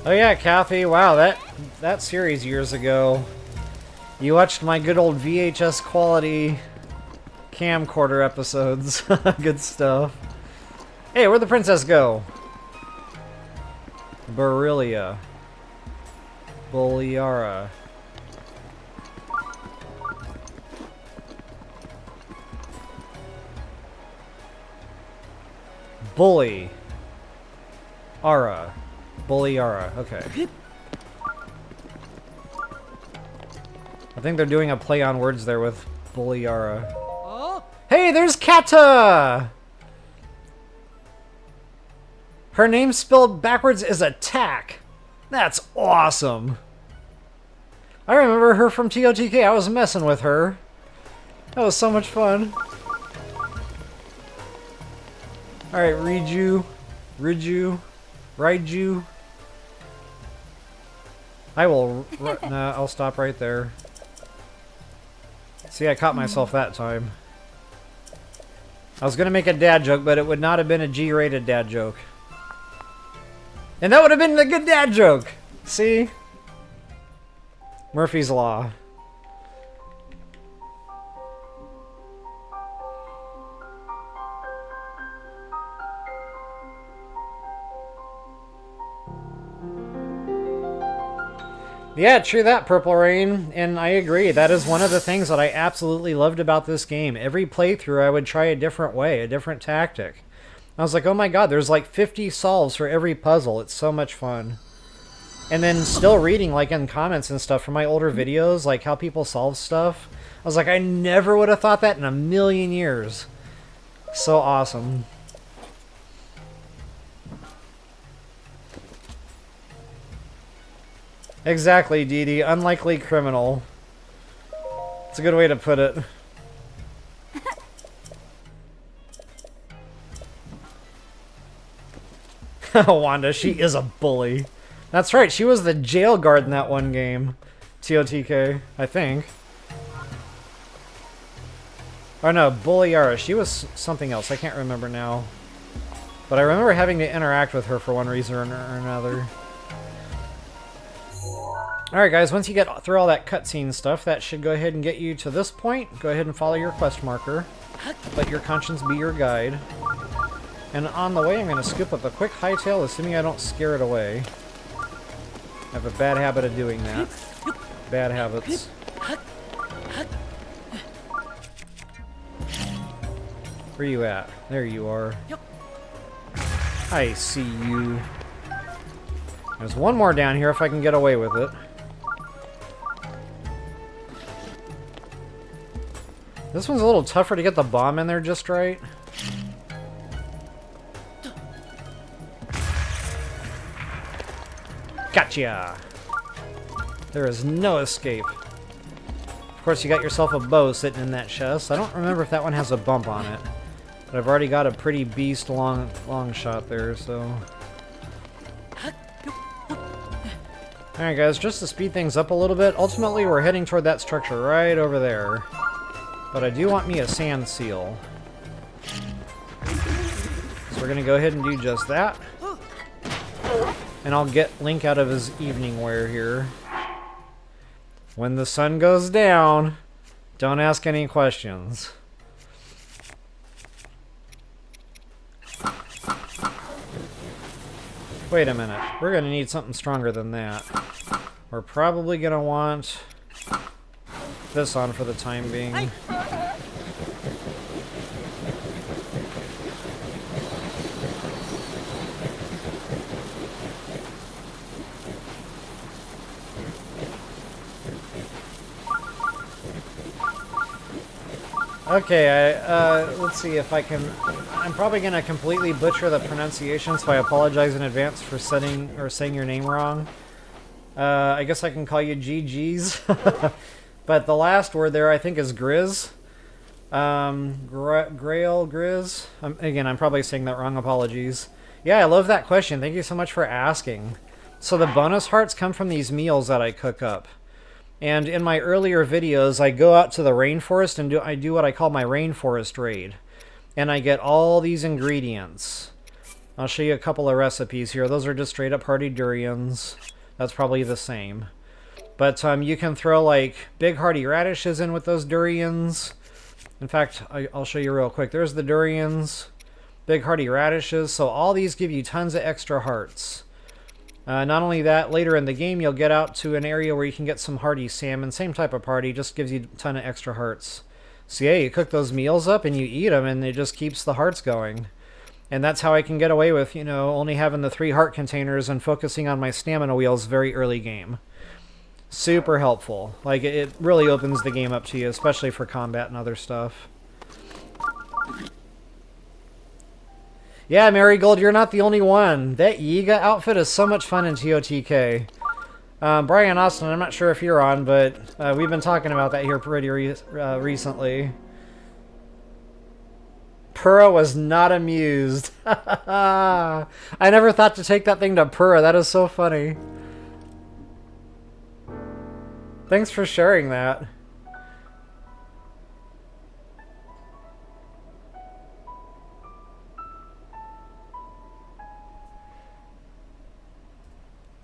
Oh yeah, Kathy, wow, that series years ago. You watched my good old VHS quality camcorder episodes. Good stuff. Hey, where'd the princess go? Barilia. Boliara. Bully. Ara. Boliara. Okay. I think they're doing a play on words there with Boliara. Hey, there's Kata! Her name spelled backwards is Attack. That's awesome. I remember her from TOTK. I was messing with her. That was so much fun. Alright, Riju. Raiju. I will... Nah, I'll stop right there. See, I caught myself that time. I was gonna make a dad joke, but it would not have been a G-rated dad joke. And that would have been a good dad joke! See? Murphy's Law. Yeah, true that, Purple Rain, and I agree. That is one of the things that I absolutely loved about this game. Every playthrough, I would try a different way, a different tactic. I was like, oh my god, there's like 50 solves for every puzzle. It's so much fun. And then still reading, like, in comments and stuff from my older videos, like how people solve stuff. I was like, I never would have thought that in a million years. So awesome. Exactly, Dee Dee. Unlikely criminal. It's a good way to put it. Wanda, she is a bully. That's right, she was the jail guard in that one game. TOTK, I think. Oh no, Bulliara. She was something else. I can't remember now. But I remember having to interact with her for one reason or another. Alright guys, once you get through all that cutscene stuff, that should go ahead and get you to this point. Go ahead and follow your quest marker. Let your conscience be your guide. And on the way, I'm going to scoop up a quick hightail, assuming I don't scare it away. I have a bad habit of doing that. Bad habits. Where you at? There you are. I see you. There's one more down here if I can get away with it. This one's a little tougher to get the bomb in there just right. Gotcha! There is no escape. Of course, you got yourself a bow sitting in that chest. I don't remember if that one has a bump on it. But I've already got a pretty beast long shot there, so... Alright guys, just to speed things up a little bit, ultimately we're heading toward that structure right over there. But I do want me a sand seal. So we're gonna go ahead and do just that. And I'll get Link out of his evening wear here. When the sun goes down, don't ask any questions. Wait a minute. We're gonna need something stronger than that. We're probably gonna want this on for the time being. Okay, let's see if I can... I'm probably going to completely butcher the pronunciation, so I apologize in advance for saying your name wrong. I guess I can call you GG's. But the last word there, I think, is Grizz. Grail, Grizz. Again, I'm probably saying that wrong. Apologies. Yeah, I love that question. Thank you so much for asking. So the bonus hearts come from these meals that I cook up. And in my earlier videos, I go out to the rainforest and I do what I call my rainforest raid. And I get all these ingredients. I'll show you a couple of recipes here. Those are just straight up hardy durians. That's probably the same. But you can throw like big hardy radishes in with those durians. In fact, I'll show you real quick. There's the durians. big hearty radishes. So all these give you tons of extra hearts. Not only that, later in the game you'll get out to an area where you can get some hearty salmon. Same type of party, just gives you a ton of extra hearts. So yeah, you cook those meals up and you eat them and it just keeps the hearts going. And that's how I can get away with, you know, only having the 3 heart containers and focusing on my stamina wheels very early game. Super helpful. Like, it really opens the game up to you, especially for combat and other stuff. Yeah, Marigold, you're not the only one. That Yiga outfit is so much fun in TOTK. Brian Austin, I'm not sure if you're on, but we've been talking about that here pretty recently. Purah was not amused. I never thought to take that thing to Purah. That is so funny. Thanks for sharing that.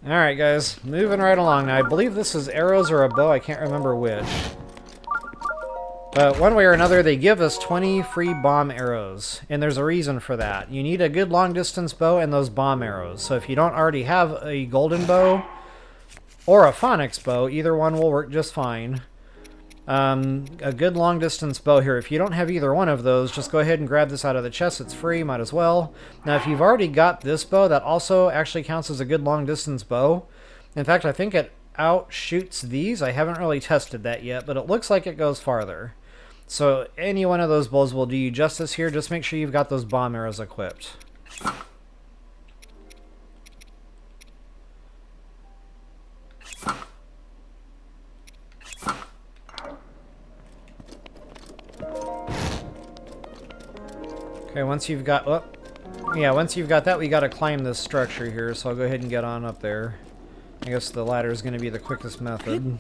Alright guys, moving right along. Now I believe this is arrows or a bow, I can't remember which. But one way or another, they give us 20 free bomb arrows, and there's a reason for that. You need a good long distance bow and those bomb arrows. So if you don't already have a golden bow, or a phonics bow, either one will work just fine. A good long distance bow here. If you don't have either one of those, just go ahead and grab this out of the chest. It's free, might as well. Now if you've already got this bow, that also actually counts as a good long distance bow. In fact, I think it outshoots these. I haven't really tested that yet, but it looks like it goes farther. So any one of those bows will do you justice here. Just make sure you've got those bomb arrows equipped. Okay, once you've got, once you've got that, we gotta climb this structure here, so I'll go ahead and get on up there. I guess the ladder is gonna be the quickest method.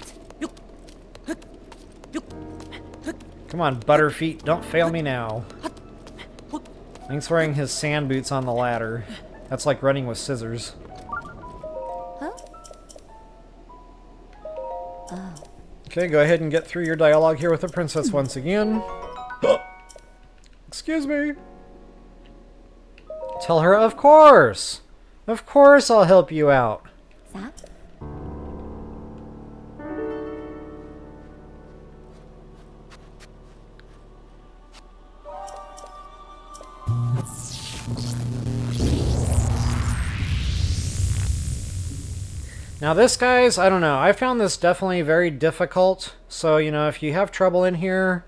Come on, Butterfeet, don't fail me now. Link's wearing his sand boots on the ladder. That's like running with scissors. Huh? Oh. Okay, go ahead and get through your dialogue here with the princess once again. Excuse me. Tell her, of course! Of course I'll help you out. That? Now this, guys, I don't know. I found this definitely very difficult. So, you know, if you have trouble in here,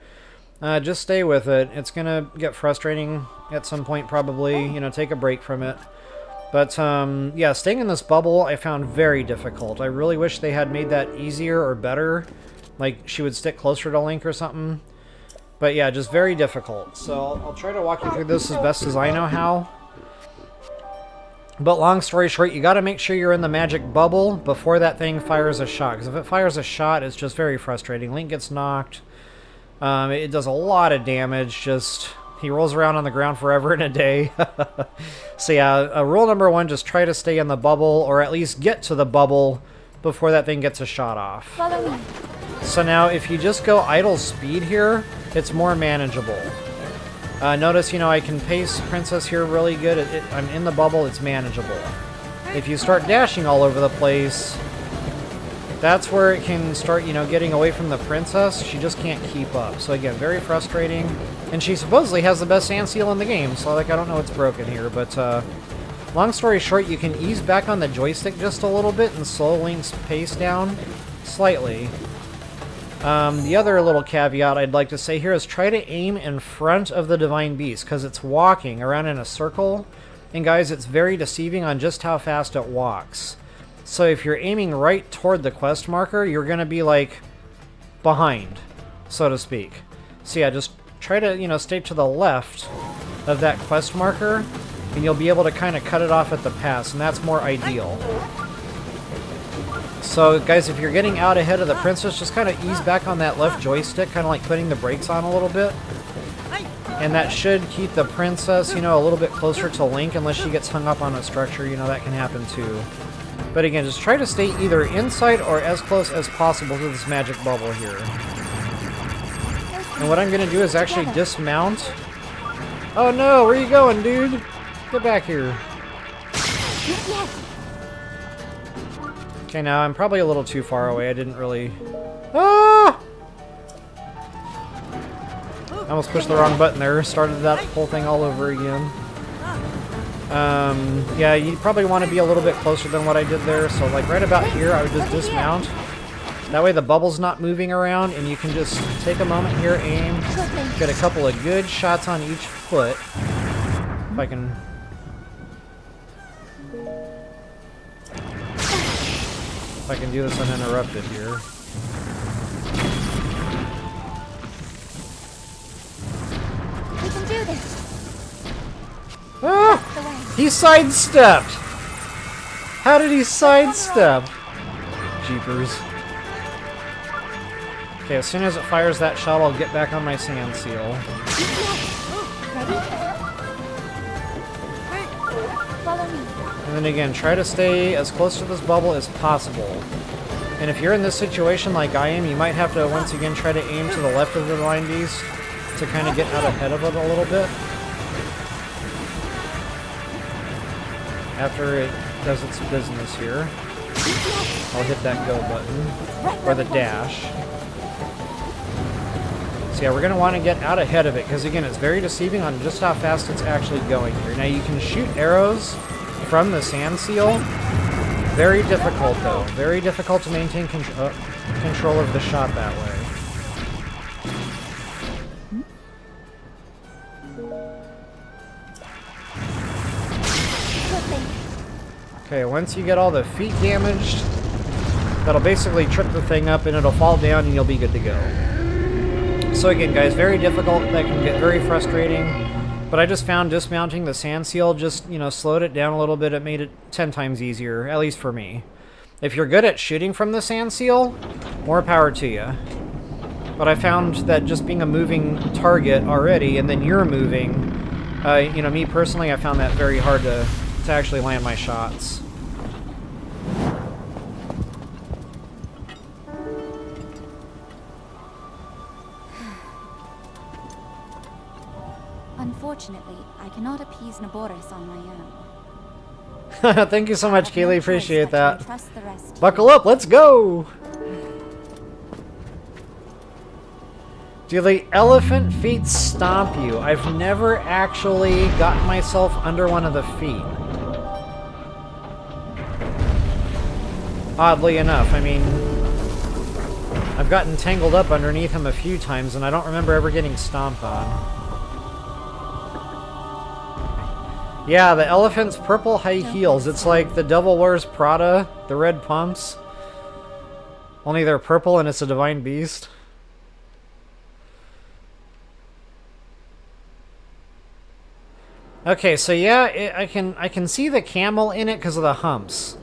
just stay with it. It's gonna get frustrating at some point, probably. You know, take a break from it. But, yeah, staying in this bubble I found very difficult. I really wish they had made that easier or better. Like, she would stick closer to Link or something. But, yeah, just very difficult. So, I'll try to walk you through this as best as I know how. But long story short, you gotta make sure you're in the magic bubble before that thing fires a shot. Because if it fires a shot, it's just very frustrating. Link gets knocked. It does a lot of damage. Just, he rolls around on the ground forever and a day. So yeah, rule number 1, just try to stay in the bubble, or at least get to the bubble before that thing gets a shot off. Follow me. So now, if you just go idle speed here, it's more manageable. Notice, you know, I can pace Princess here really good. I'm in the bubble, it's manageable. If you start dashing all over the place, that's where it can start, you know, getting away from the Princess. She just can't keep up. So again, very frustrating. And she supposedly has the best sand seal in the game, so like, I don't know what's broken here. But long story short, you can ease back on the joystick just a little bit and slow Link's pace down slightly. The other little caveat I'd like to say here is try to aim in front of the Divine Beast, because it's walking around in a circle. And guys, it's very deceiving on just how fast it walks. So if you're aiming right toward the quest marker, you're going to be, like, behind, so to speak. So yeah, just try to, you know, stay to the left of that quest marker, and you'll be able to kind of cut it off at the pass, and that's more ideal. So guys, if you're getting out ahead of the Princess, just kind of ease back on that left joystick, kind of like putting the brakes on a little bit. And that should keep the Princess, you know, a little bit closer to Link, unless she gets hung up on a structure, you know, that can happen too. But again, just try to stay either inside or as close as possible to this magic bubble here. And what I'm going to do is actually dismount Oh no, where you going, dude? Get back here. Not yet. Okay, now I'm probably a little too far away. I didn't really... Ah! I almost pushed the wrong button there. Started that whole thing all over again. Yeah, you probably want to be a little bit closer than what I did there. So, like, right about here, I would just dismount. That way the bubble's not moving around, and you can just take a moment here, aim, get a couple of good shots on each foot. If I can... If I can do this uninterrupted here. We can do this. Ah! The way. He sidestepped! How did he sidestep? Jeepers. Okay, as soon as it fires that shot, I'll get back on my sand seal. Ready? Follow me. And then again, try to stay as close to this bubble as possible. And if you're in this situation like I am, you might have to once again try to aim to the left of the Divine Beast to kind of get out ahead of it a little bit. After it does its business here, I'll hit that go button, or the dash. So yeah, we're going to want to get out ahead of it, because again, it's very deceiving on just how fast it's actually going here. Now you can shoot arrows from the sand seal. Very difficult though. Very difficult to maintain control of the shot that way. Okay, once you get all the feet damaged, that'll basically trip the thing up and it'll fall down and you'll be good to go. So again, guys, very difficult. That can get very frustrating. But I just found dismounting the sand seal just, you know, slowed it down a little bit. It made it 10 times easier, at least for me. If you're good at shooting from the sand seal, more power to you. But I found that just being a moving target already, and then you're moving, you know, me personally, I found that very hard to actually land my shots. Unfortunately, I cannot appease Naboris on my own. Thank you so much, Kaylee. Appreciate that. Trust the rest. Buckle up, let's go! Do the elephant feet stomp you? I've never actually gotten myself under one of the feet. Oddly enough, I mean, I've gotten tangled up underneath him a few times, and I don't remember ever getting stomped on. Yeah, the elephant's purple high heels. It's like the Devil Wears Prada, the red pumps. Only they're purple and it's a divine beast. Okay, so yeah, I can see the camel in it because of the humps.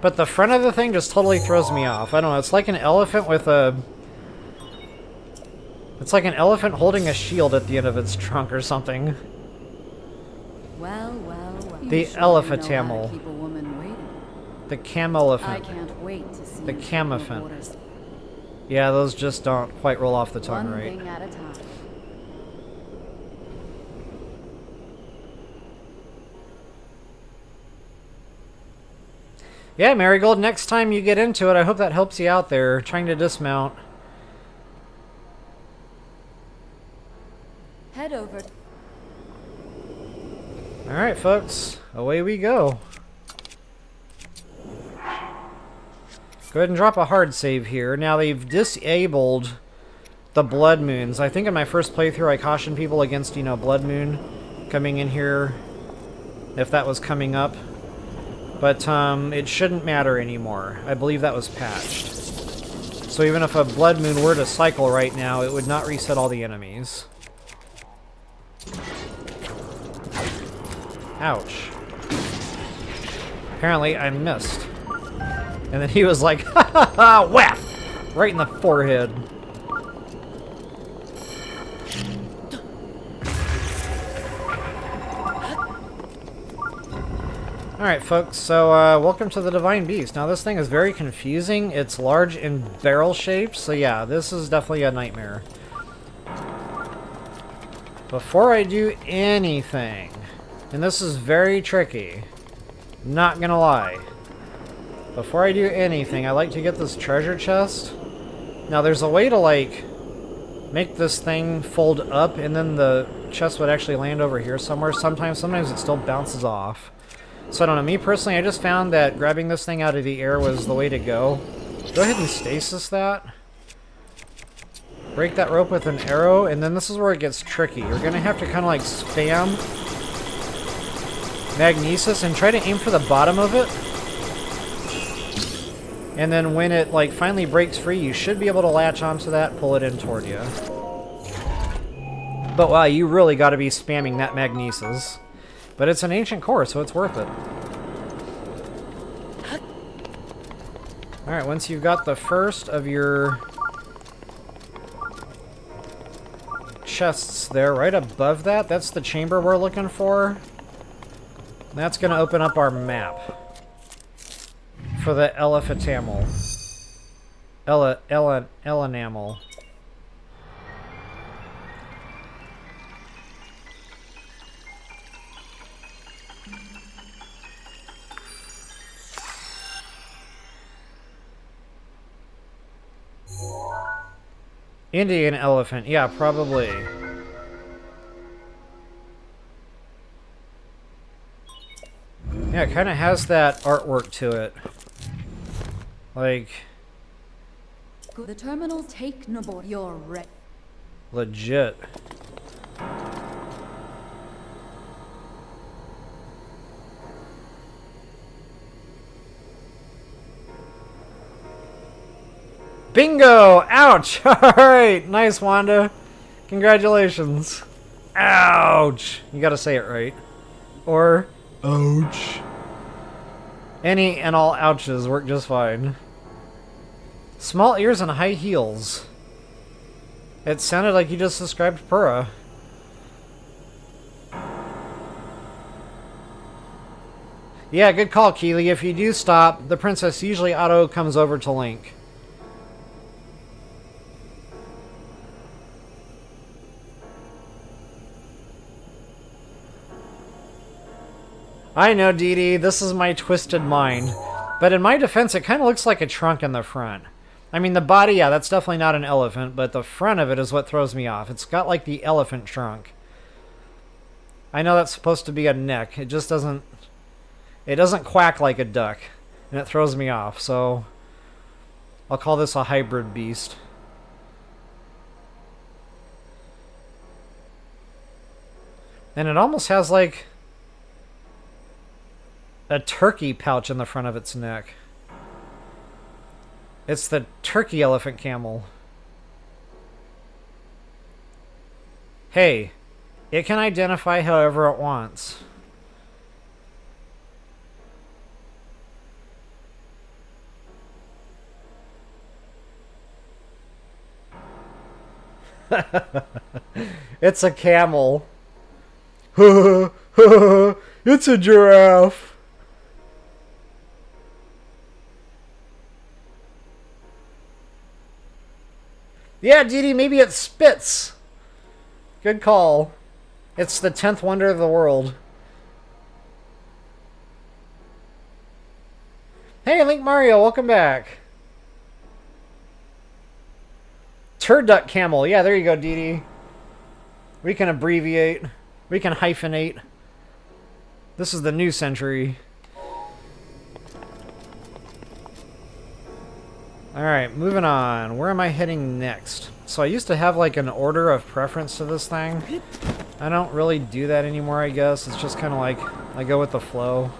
But the front of the thing just totally throws me off. I don't know, it's like an elephant with a... It's like an elephant holding a shield at the end of its trunk or something. Well. The elephantamel. The camelephant. I can't wait to see The camophant. Yeah, those just don't quite roll off the tongue right. One thing at a time. Yeah, Marigold, next time you get into it, I hope that helps you out there, trying to dismount. Head over. Alright, folks. Away we go. Go ahead and drop a hard save here. Now, they've disabled the Blood Moons. I think in my first playthrough, I cautioned people against, you know, Blood Moon coming in here if that was coming up. But, it shouldn't matter anymore. I believe that was patched. So even if a Blood Moon were to cycle right now, it would not reset all the enemies. Ouch. Apparently, I missed. And then he was like, ha ha ha, whap! Right in the forehead. Alright, folks, so welcome to the Divine Beast. Now, this thing is very confusing. It's large and barrel shaped, so yeah, this is definitely a nightmare. Before I do anything, and this is very tricky, not gonna lie. Before I do anything, I like to get this treasure chest. Now there's a way to like make this thing fold up and then the chest would actually land over here somewhere. Sometimes it still bounces off. So I don't know, me personally, I just found that grabbing this thing out of the air was the way to go. Go ahead and stasis that. Break that rope with an arrow, and then this is where it gets tricky. You're gonna have to kind of like spam magnesis and try to aim for the bottom of it. And then when it like finally breaks free, you should be able to latch onto that, pull it in toward you. But wow, you really got to be spamming that magnesis. But it's an ancient core, so it's worth it. Alright, once you've got the first of your chests there, right above that, that's the chamber we're looking for. That's going to open up our map for the Elephantamal. Elenamel. Indian elephant, yeah, probably. Yeah, it kind of has that artwork to it. Like... The terminal take Nabor. You're right. legit. Bingo! Ouch! Alright, nice, Wanda. Congratulations. Ouch! You gotta say it right. Or, ouch. Any and all ouches work just fine. Small ears and high heels. It sounded like you just described Purra. Yeah, good call, Keely. If you do stop, the princess usually auto comes over to Link. I know, Dee Dee, this is my twisted mind. But in my defense, it kind of looks like a trunk in the front. I mean, the body, yeah, that's definitely not an elephant, but the front of it is what throws me off. It's got like the elephant trunk. I know that's supposed to be a neck. It just doesn't... It doesn't quack like a duck. And it throws me off, so... I'll call this a hybrid beast. And it almost has like... a turkey pouch in the front of its neck. It's the turkey elephant camel. Hey, it can identify however it wants. It's a camel. It's a giraffe. Yeah, Dee Dee, maybe it spits. Good call. It's the 10th wonder of the world. Hey, Link Mario, welcome back. Turduck camel. Yeah, there you go, Dee Dee. We can abbreviate. We can hyphenate. This is the new century. Alright, moving on. Where am I heading next? So I used to have like an order of preference to this thing. I don't really do that anymore, I guess. It's just kind of like I go with the flow.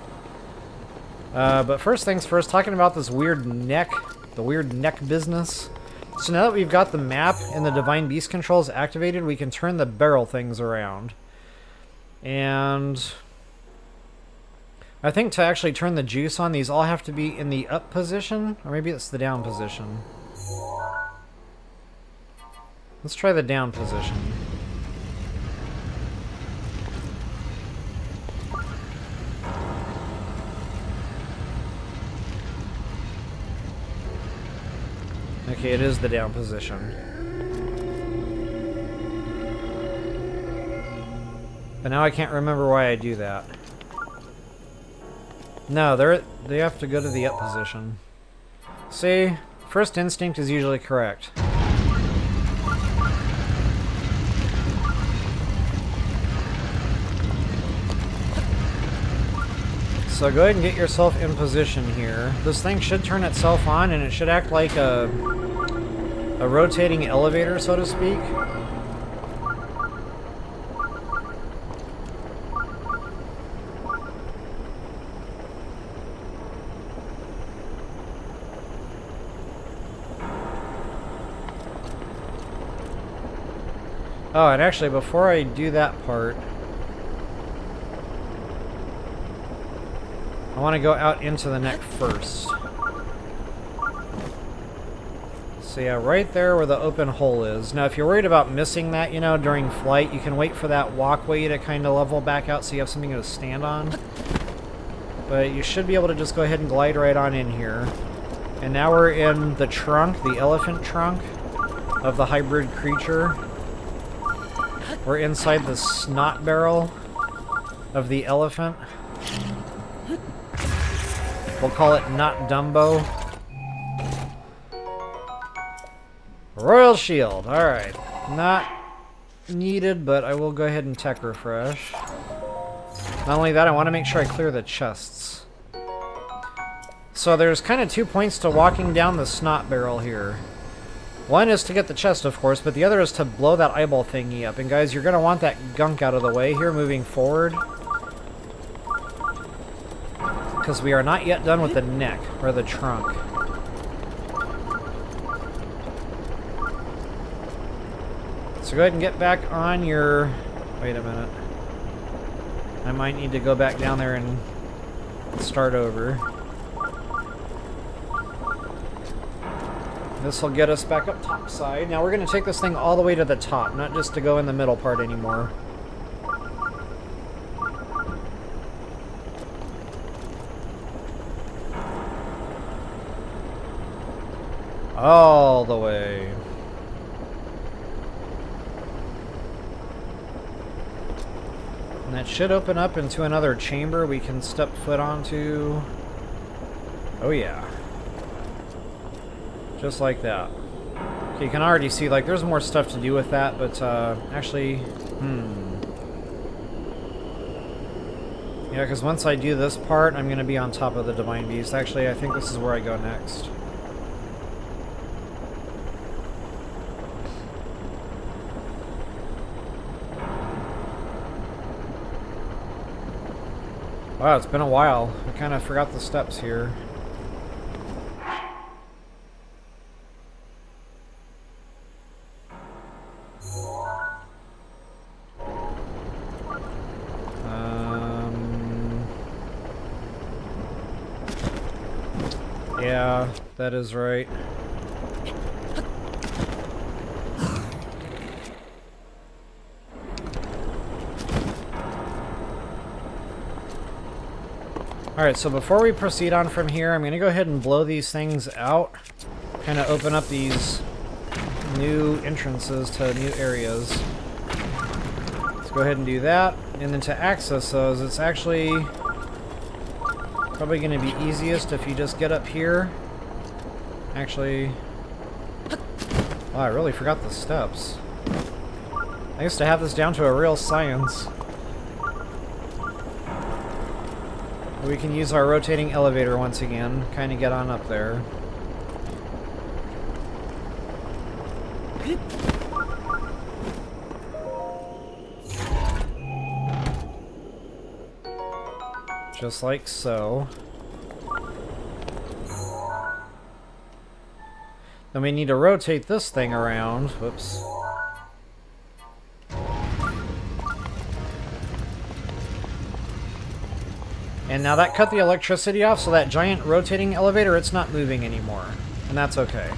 But first things first, talking about this weird neck, the weird neck business. So now that we've got the map and the Divine Beast controls activated, we can turn the barrel things around. And... I think to actually turn the juice on, these all have to be in the up position, or maybe it's the down position. Let's try the down position. Okay, it is the down position. But now I can't remember why I do that. No, they have to go to the up position. See? First instinct is usually correct. So go ahead and get yourself in position here. This thing should turn itself on, and it should act like a rotating elevator, so to speak. Oh, and actually, before I do that part, I want to go out into the neck first. So yeah, right there where the open hole is. Now, if you're worried about missing that, you know, during flight, you can wait for that walkway to kind of level back out so you have something to stand on. But you should be able to just go ahead and glide right on in here. And now we're in the trunk, the elephant trunk of the hybrid creature. We're inside the snot barrel of the elephant. We'll call it Not Dumbo. Royal Shield. Alright. Not needed, but I will go ahead and tech refresh. Not only that, I want to make sure I clear the chests. So there's kind of 2 points to walking down the snot barrel here. One is to get the chest, of course, but the other is to blow that eyeball thingy up. And guys, you're going to want that gunk out of the way here moving forward. Because we are not yet done with the neck, or the trunk. So go ahead and get back on your... Wait a minute. I might need to go back down there and start over. This will get us back up top side. Now we're going to take this thing all the way to the top, not just to go in the middle part anymore. All the way. And that should open up into another chamber we can step foot onto. Oh yeah. Just like that. Okay, you can already see, like, there's more stuff to do with that, but, actually, yeah, because once I do this part, I'm going to be on top of the Divine Beast. Actually, I think this is where I go next. Wow, it's been a while. I kind of forgot the steps here. Yeah, that is right. Alright, so before we proceed on from here, I'm going to go ahead and blow these things out. Kind of open up these new entrances to new areas. Let's go ahead and do that. And then to access those, it's actually probably going to be easiest if you just get up here. Actually... Oh, I really forgot the steps. I used to have this down to a real science. We can use our rotating elevator once again, kind of get on up there. Just like so. Then we need to rotate this thing around. Whoops. And now that cut the electricity off, so that giant rotating elevator, it's not moving anymore. And that's okay.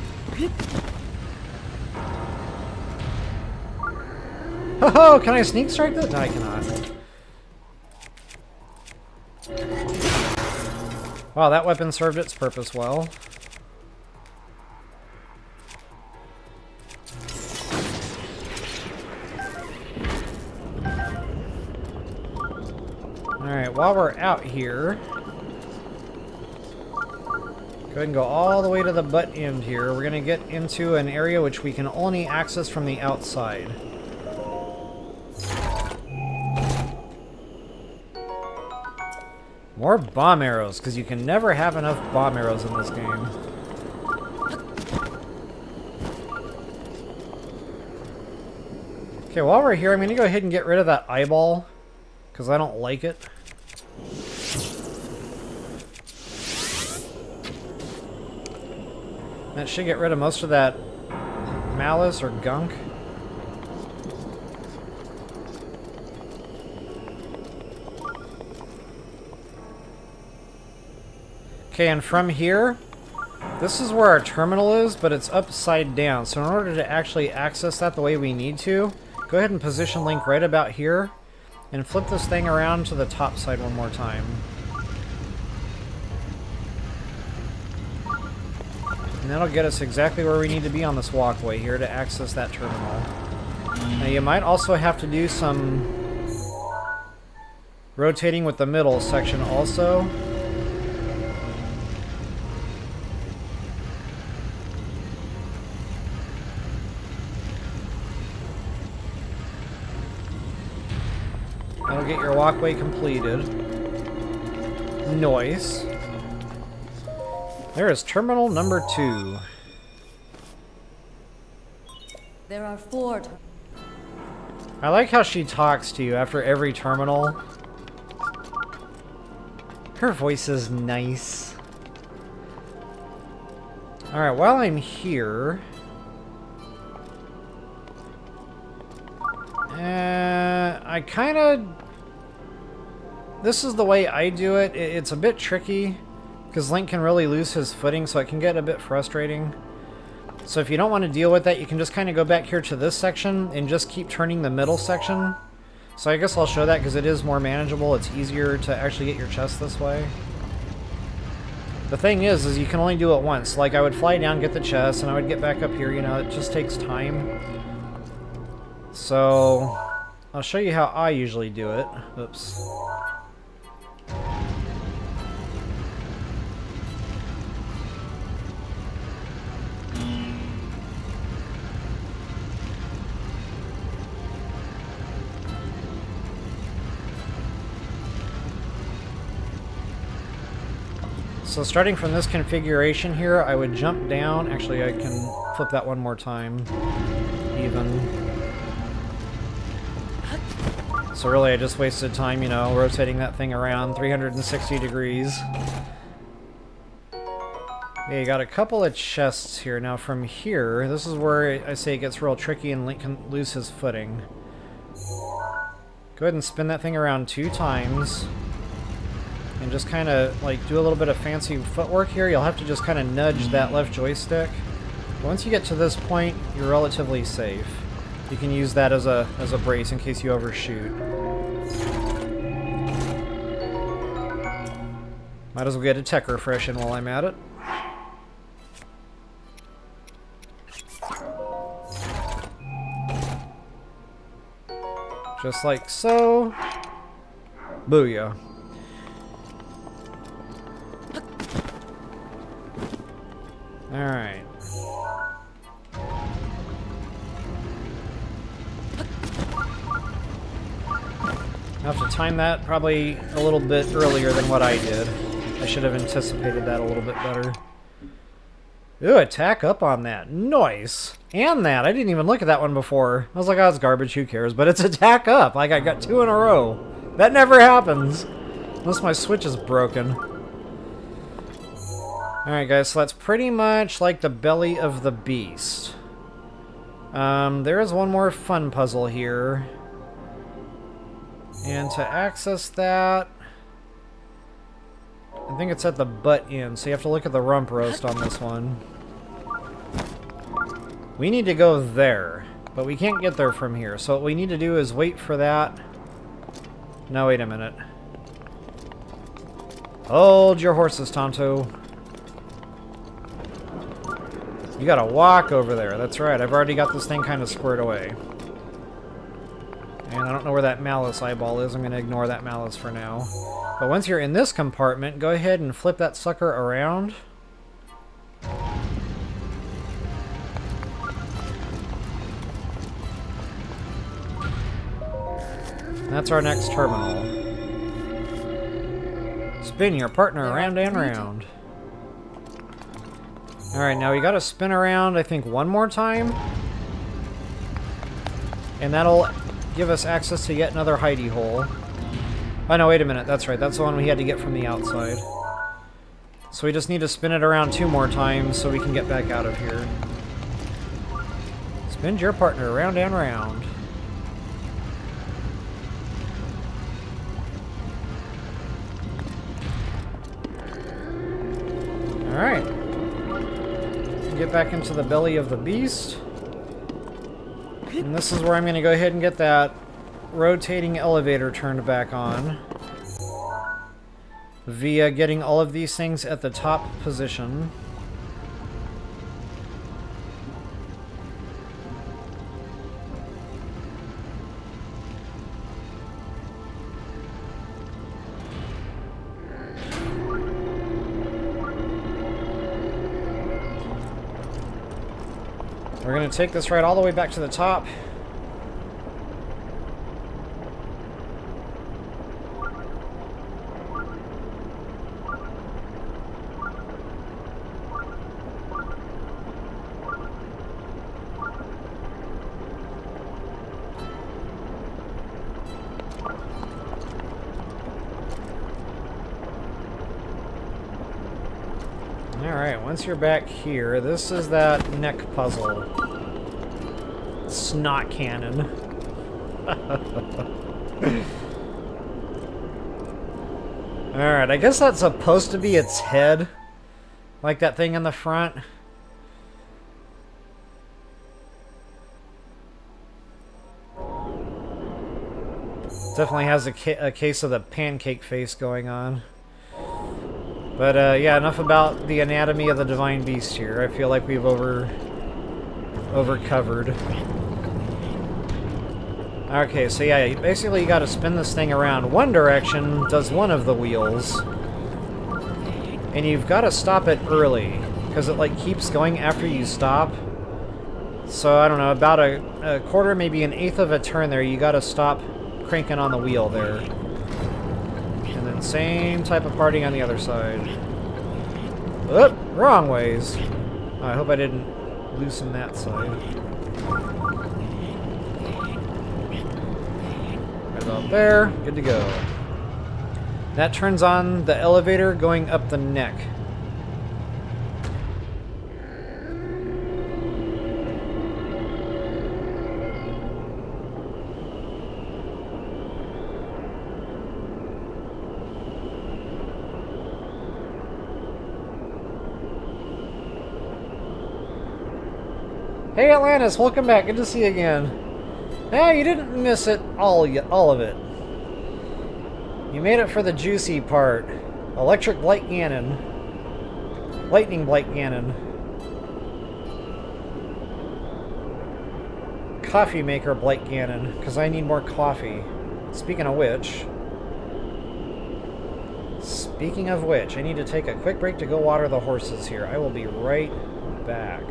Ho-ho! Can I sneak strike that? No, I cannot. Wow, that weapon served its purpose well. Alright, while we're out here, go ahead and go all the way to the butt end here. We're going to get into an area which we can only access from the outside. More bomb arrows, because you can never have enough bomb arrows in this game. Okay, while we're here, I'm going to go ahead and get rid of that eyeball, because I don't like it. That should get rid of most of that malice or gunk. Okay, and from here, this is where our terminal is, but it's upside down. So in order to actually access that the way we need to, go ahead and position Link right about here, and flip this thing around to the top side one more time. And that'll get us exactly where we need to be on this walkway here to access that terminal. Now you might also have to do some rotating with the middle section also. That'll get your walkway completed. Nice. There is terminal number 2. There are 4. I like how she talks to you after every terminal. Her voice is nice. Alright, while I'm here... I kind of... This is the way I do it. It's a bit tricky, because Link can really lose his footing, so it can get a bit frustrating. So if you don't want to deal with that, you can just kind of go back here to this section and just keep turning the middle section. So I guess I'll show that because it is more manageable. It's easier to actually get your chest this way. The thing is you can only do it once. Like, I would fly down, get the chest, and I would get back up here. You know, it just takes time. So I'll show you how I usually do it. Oops. So starting from this configuration here, I would jump down. Actually, I can flip that one more time. Even. So really, I just wasted time, you know, rotating that thing around 360 degrees. Yeah, you got a couple of chests here. Now from here, this is where I say it gets real tricky and Link can lose his footing. Go ahead and spin that thing around 2 times. And just kind of, like, do a little bit of fancy footwork here. You'll have to just kind of nudge that left joystick. But once you get to this point, you're relatively safe. You can use that as a brace in case you overshoot. Might as well get a tech refresh in while I'm at it. Just like so. Booyah. Alright. I have to time that probably a little bit earlier than what I did. I should have anticipated that a little bit better. Ooh, attack up on that. Nice. And that. I didn't even look at that one before. I was like, oh, it's garbage, who cares? But it's attack up. Like, I got 2 in a row. That never happens. Unless my Switch is broken. Alright guys, so that's pretty much like the belly of the beast. There is one more fun puzzle here. And to access that, I think it's at the butt end, so you have to look at the rump roast on this one. We need to go there, but we can't get there from here. So what we need to do is wait for that. No, wait a minute. Hold your horses, Tonto. You gotta walk over there. That's right. I've already got this thing kind of squared away. And I don't know where that malice eyeball is. I'm going to ignore that malice for now. But once you're in this compartment, go ahead and flip that sucker around. That's our next terminal. Spin your partner around and round. Alright, now we gotta spin around, I think, one more time. And that'll give us access to yet another hidey hole. Oh no, wait a minute, that's right, that's the one we had to get from the outside. So we just need to spin it around 2 more times so we can get back out of here. Spin your partner around and round. Alright. Get back into the belly of the beast. And this is where I'm going to go ahead and get that rotating elevator turned back on. Via getting all of these things at the top position. We're going to take this ride all the way back to the top. Alright, once you're back here, this is that neck puzzle. Snot cannon. Alright, I guess that's supposed to be its head. Like that thing in the front. Definitely has a case of the pancake face going on. But yeah, enough about the anatomy of the divine beast here. I feel like we've overcovered. Okay, so yeah, basically you gotta spin this thing around one direction, does one of the wheels. And you've gotta stop it early, because it like keeps going after you stop. So I don't know, about a quarter, maybe an eighth of a turn there, you gotta stop cranking on the wheel there. And then same type of party on the other side. Oop, wrong ways. Oh, I hope I didn't loosen that side. Right about there, good to go. That turns on the elevator going up the neck. Hey Atlantis, welcome back. Good to see you again. Yeah, you didn't miss it all of it. You made it for the juicy part. Lightningblight Ganon. Coffee maker Blight Ganon, because I need more coffee. Speaking of which, I need to take a quick break to go water the horses here. I will be right back.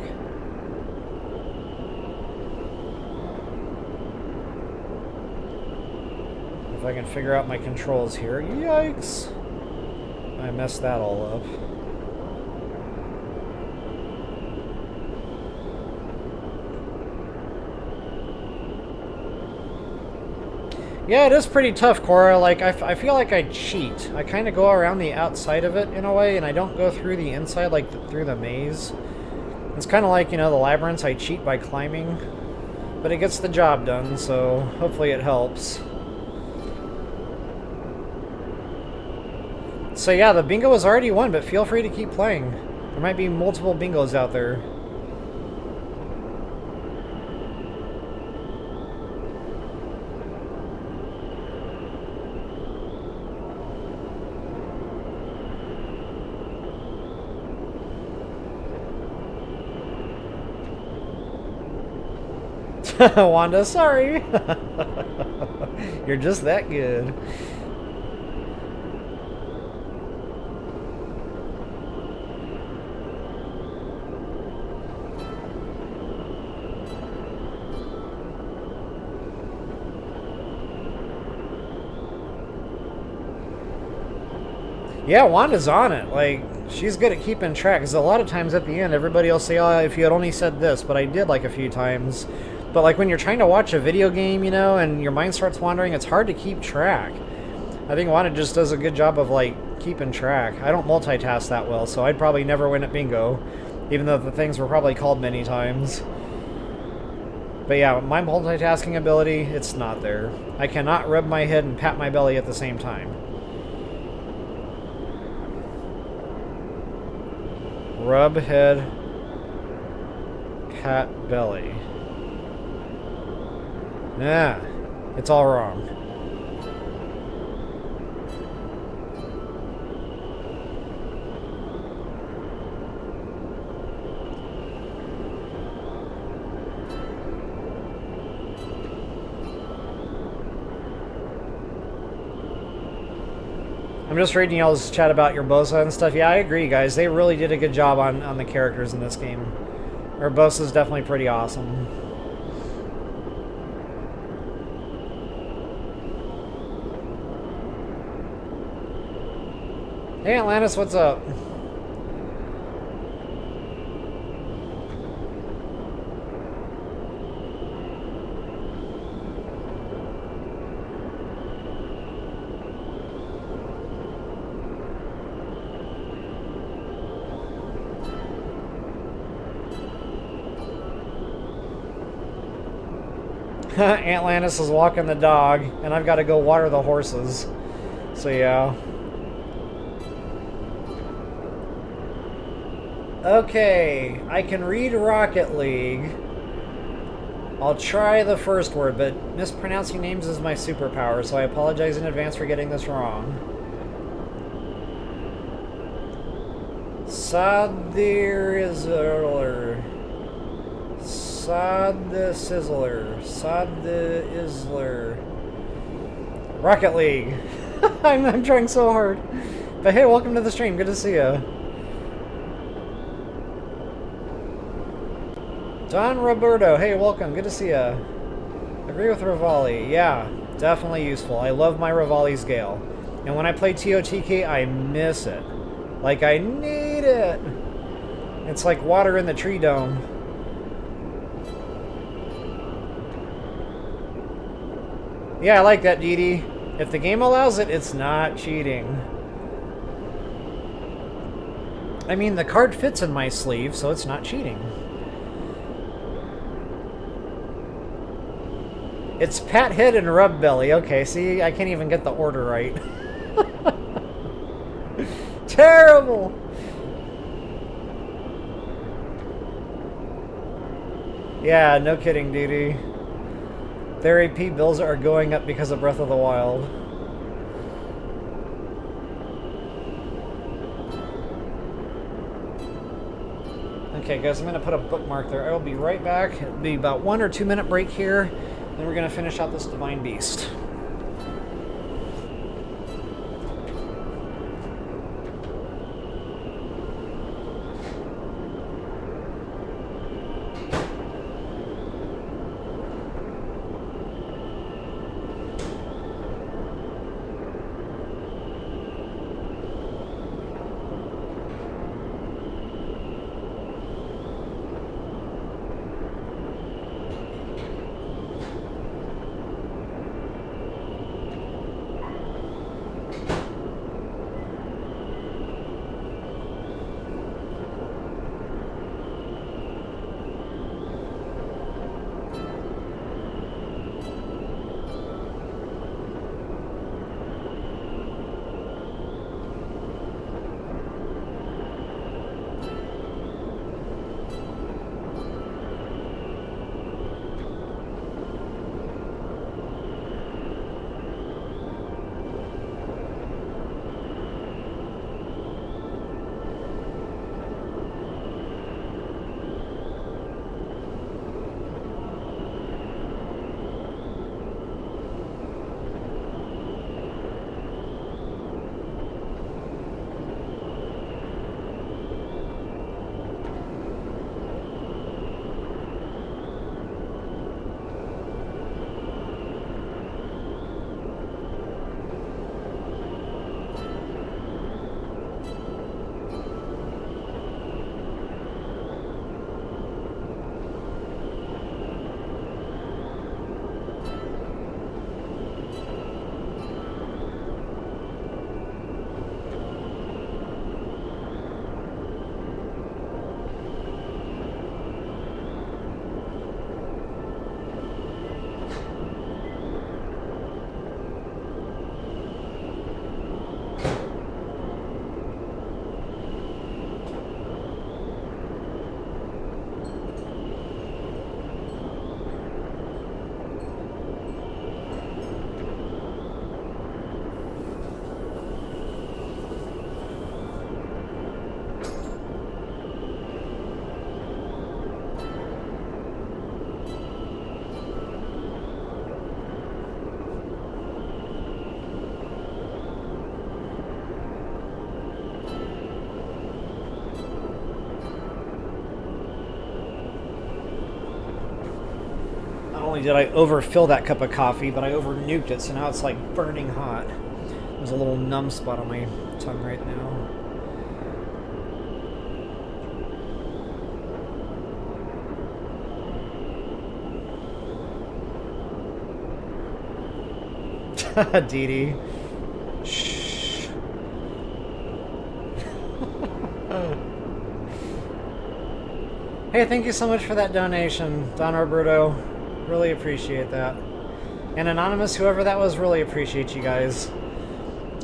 If I can figure out my controls here. Yikes! I messed that all up. Yeah, it is pretty tough, Cora. Like, I feel like I cheat. I kind of go around the outside of it in a way, and I don't go through the inside, like through the maze. It's kind of like, you know, the labyrinths. I cheat by climbing, but it gets the job done, so hopefully it helps. So yeah, the bingo is already won, but feel free to keep playing. There might be multiple bingos out there. Wanda, sorry. You're just that good. Yeah, Wanda's on it. Like, she's good at keeping track. Because a lot of times at the end, everybody will say, oh, if you had only said this. But I did, like, a few times. But, like, when you're trying to watch a video game, you know, and your mind starts wandering, it's hard to keep track. I think Wanda just does a good job of, like, keeping track. I don't multitask that well, so I'd probably never win at bingo. Even though the things were probably called many times. But yeah, my multitasking ability, it's not there. I cannot rub my head and pat my belly at the same time. Rub head, pat belly. Nah, it's all wrong. I'm just reading y'all's chat about your Bosa and stuff. Yeah, I agree, guys. They really did a good job on the characters in this game. Our Bosa's definitely pretty awesome. Hey, Atlantis, what's up? Atlantis is walking the dog, and I've got to go water the horses. So, yeah. Okay, I can read Rocket League. I'll try the first word, but mispronouncing names is my superpower, so I apologize in advance for getting this wrong. Sadirizler. Sod the Sizzler. Sod the Isler. Rocket League. I'm trying so hard. But hey, welcome to the stream. Good to see you. Don Roberto. Hey, welcome. Good to see you. Agree with Rivali. Yeah, definitely useful. I love my Rivali's Gale. And when I play TOTK, I miss it. Like, I need it. It's like water in the tree dome. Yeah, I like that, Dee Dee. If the game allows it, it's not cheating. I mean, the card fits in my sleeve, so it's not cheating. It's pat head and rub belly. Okay, see, I can't even get the order right. Terrible! Yeah, no kidding, Dee Dee. Their AP bills are going up because of Breath of the Wild. Okay, guys, I'm going to put a bookmark there. I will be right back. It'll be about 1 or 2 minute break here. Then we're going to finish out this Divine Beast. only did I overfill that cup of coffee, but I over nuked it, so now it's like burning hot. There's a little numb spot on my tongue right now. Dee Dee. Shh. Hey, thank you so much for that donation, Don Roberto. Really appreciate that. And Anonymous, whoever that was, really appreciate you guys.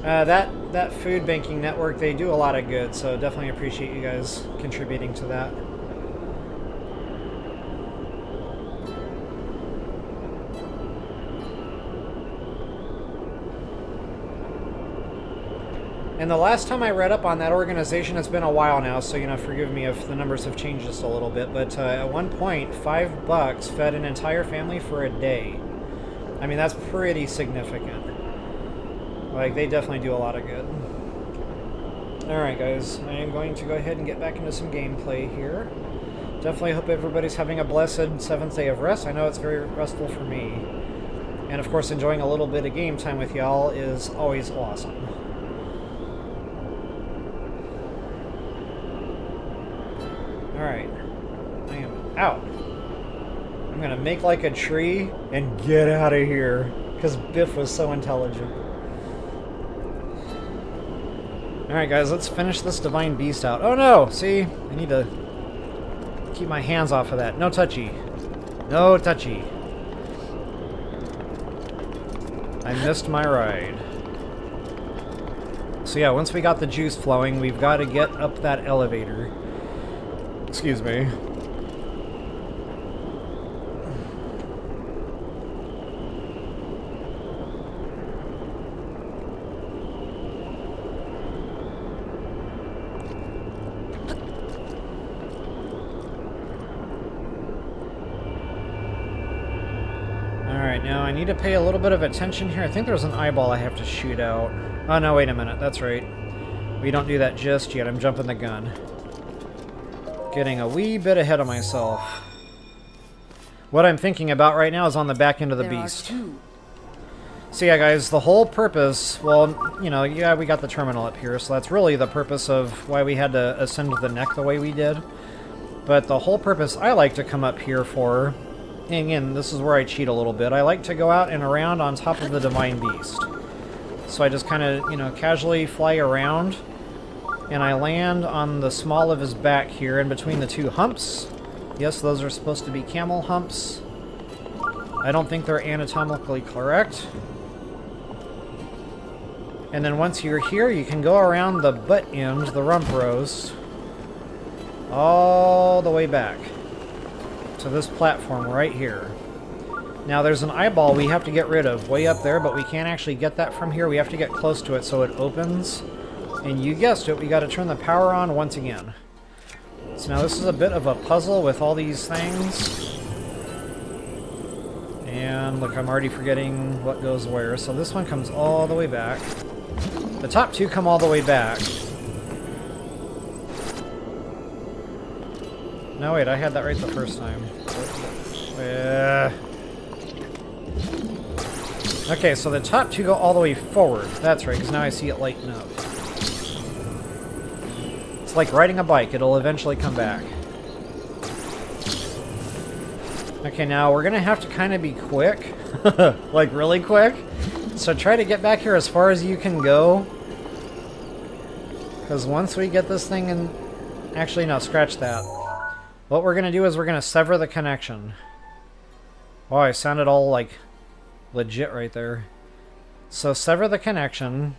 That food banking network, they do a lot of good, so definitely appreciate you guys contributing to that. And the last time I read up on that organization, it's been a while now, so, you know, forgive me if the numbers have changed just a little bit, but at one point, $5 fed an entire family for a day. I mean, that's pretty significant. Like, they definitely do a lot of good. Alright, guys, I am going to go ahead and get back into some gameplay here. Definitely hope everybody's having a blessed 7th day of rest. I know it's very restful for me. And, of course, enjoying a little bit of game time with y'all is always awesome. Alright, I am out. I'm gonna make like a tree and get out of here, because Biff was so intelligent. Alright guys, let's finish this Divine Beast out. Oh no! See? I need to keep my hands off of that. No touchy. No touchy. I missed my ride. So yeah, once we got the juice flowing, we've got to get up that elevator. Excuse me. Alright, now I need to pay a little bit of attention here. I think there's an eyeball I have to shoot out. Oh no, wait a minute. That's right. We don't do that just yet. I'm jumping the gun. Getting a wee bit ahead of myself. What I'm thinking about right now is on the back end of the beast. So yeah, guys, the whole purpose, well, you know, yeah, we got the terminal up here, so that's really the purpose of why we had to ascend the neck the way we did. But the whole purpose I like to come up here for, and again, this is where I cheat a little bit, I like to go out and around on top of the Divine Beast. So I just kind of, you know, casually fly around, and I land on the small of his back here in between the two humps. Yes, those are supposed to be camel humps. I don't think they're anatomically correct. And then once you're here, you can go around the butt end, the rump roast, all the way back to this platform right here. Now there's an eyeball we have to get rid of way up there, but we can't actually get that from here. We have to get close to it so it opens. And you guessed it, we got to turn the power on once again. So now this is a bit of a puzzle with all these things. And look, I'm already forgetting what goes where. So this one comes all the way back. The top two come all the way back. No, wait, I had that right the first time. Okay, so the top two go all the way forward. That's right, because now I see it lighten up. It's like riding a bike. It'll eventually come back. Okay, now we're going to have to kind of be quick. Like, really quick. So try to get back here as far as you can go. Because once we get this thing in... Actually, no, scratch that. What we're going to do is we're going to sever the connection. Oh, I sounded all, like, legit right there. So sever the connection.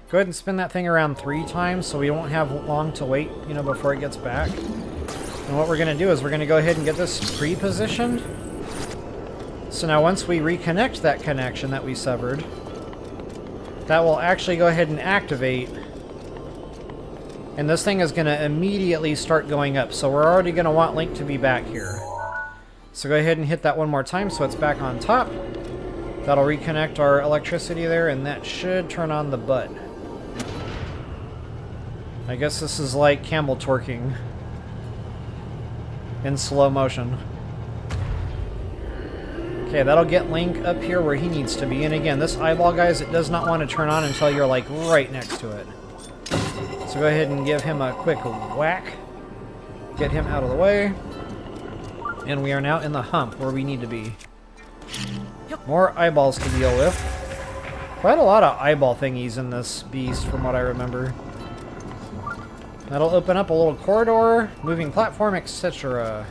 Go ahead and spin that thing around 3 times so we won't have long to wait, you know, before it gets back. And what we're going to do is we're going to go ahead and get this pre-positioned. So now once we reconnect that connection that we severed, that will actually go ahead and activate. And this thing is going to immediately start going up. So we're already going to want Link to be back here. So go ahead and hit that one more time so it's back on top. That'll reconnect our electricity there, and that should turn on the butt. I guess this is like camel twerking in slow motion. Okay, that'll get Link up here where he needs to be. And again, this eyeball, guys, it does not want to turn on until you're, like, right next to it. So go ahead and give him a quick whack. Get him out of the way. And we are now in the hump where we need to be. More eyeballs to deal with. Quite a lot of eyeball thingies in this beast, from what I remember. That'll open up a little corridor, moving platform, etc.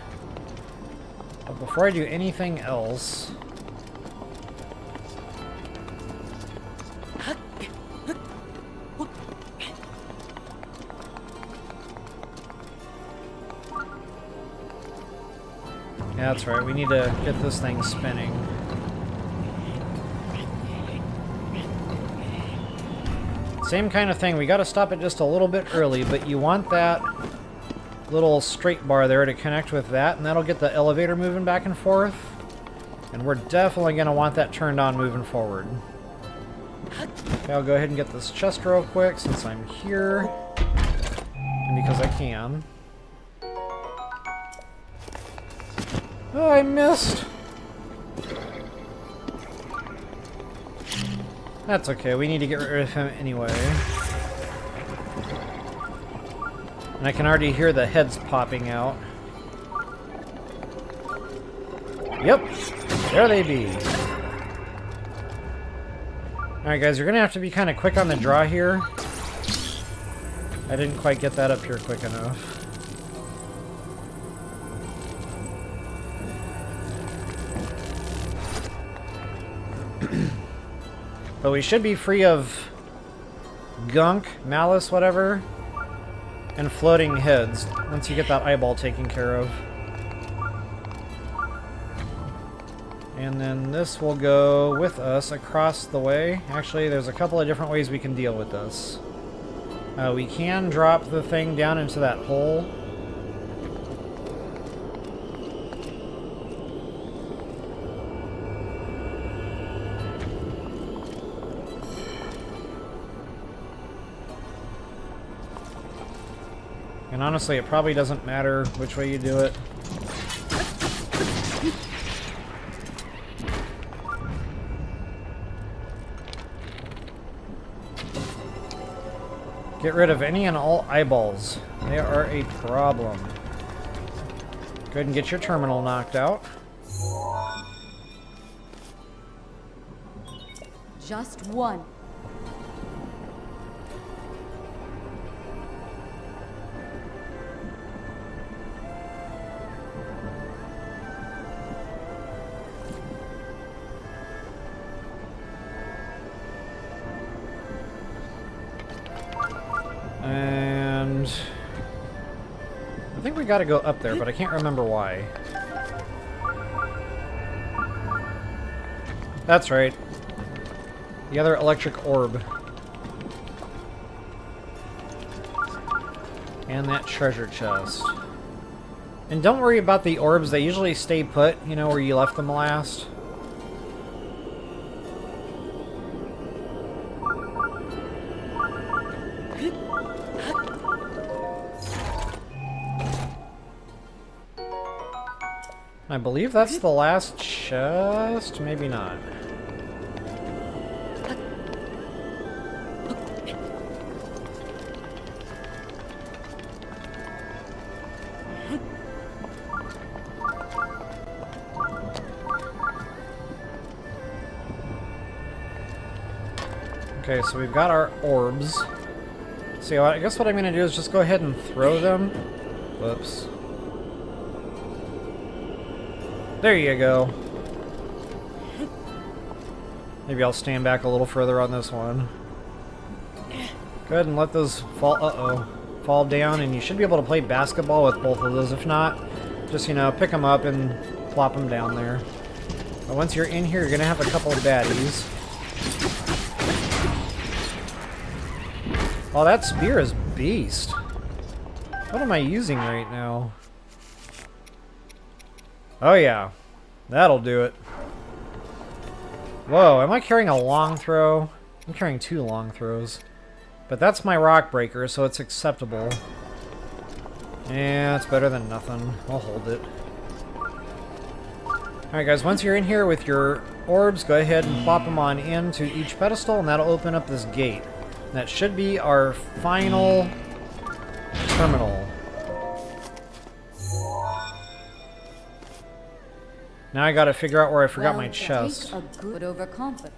But before I do anything else... Yeah, that's right, we need to get this thing spinning. Same kind of thing, we gotta stop it just a little bit early, but you want that little straight bar there to connect with that, and that'll get the elevator moving back and forth. And we're definitely gonna want that turned on moving forward. Okay, I'll go ahead and get this chest real quick since I'm here. And because I can. Oh, I missed! That's okay, we need to get rid of him anyway. And I can already hear the heads popping out. Yep, there they be. Alright guys, you're gonna have to be kind of quick on the draw here. I didn't quite get that up here quick enough. But we should be free of gunk, malice, whatever, and floating heads once you get that eyeball taken care of. And then this will go with us across the way. Actually, there's a couple of different ways we can deal with this. We can drop the thing down into that hole. And honestly, it probably doesn't matter which way you do it. Get rid of any and all eyeballs. They are a problem. Go ahead and get your terminal knocked out. Just one. And I think we gotta go up there, but I can't remember why. That's right. The other electric orb. And that treasure chest. And don't worry about the orbs, they usually stay put, you know, where you left them last. I believe that's the last chest, maybe not. Okay, so we've got our orbs. So I guess what I'm going to do is just go ahead and throw them. Whoops. There you go. Maybe I'll stand back a little further on this one. Go ahead and let those fall, fall down, and you should be able to play basketball with both of those. If not, just, you know, pick them up and plop them down there. But once you're in here, you're going to have a couple of baddies. Oh, that spear is beast. What am I using right now? Oh yeah, that'll do it. Whoa, am I carrying a long throw? I'm carrying 2 long throws. But that's my rock breaker, so it's acceptable. Yeah, it's better than nothing. I'll hold it. Alright guys, once you're in here with your orbs, go ahead and plop them on into each pedestal, and that'll open up this gate. That should be our final terminal. Now I gotta figure out where I forgot my chest. Take a good overconfident.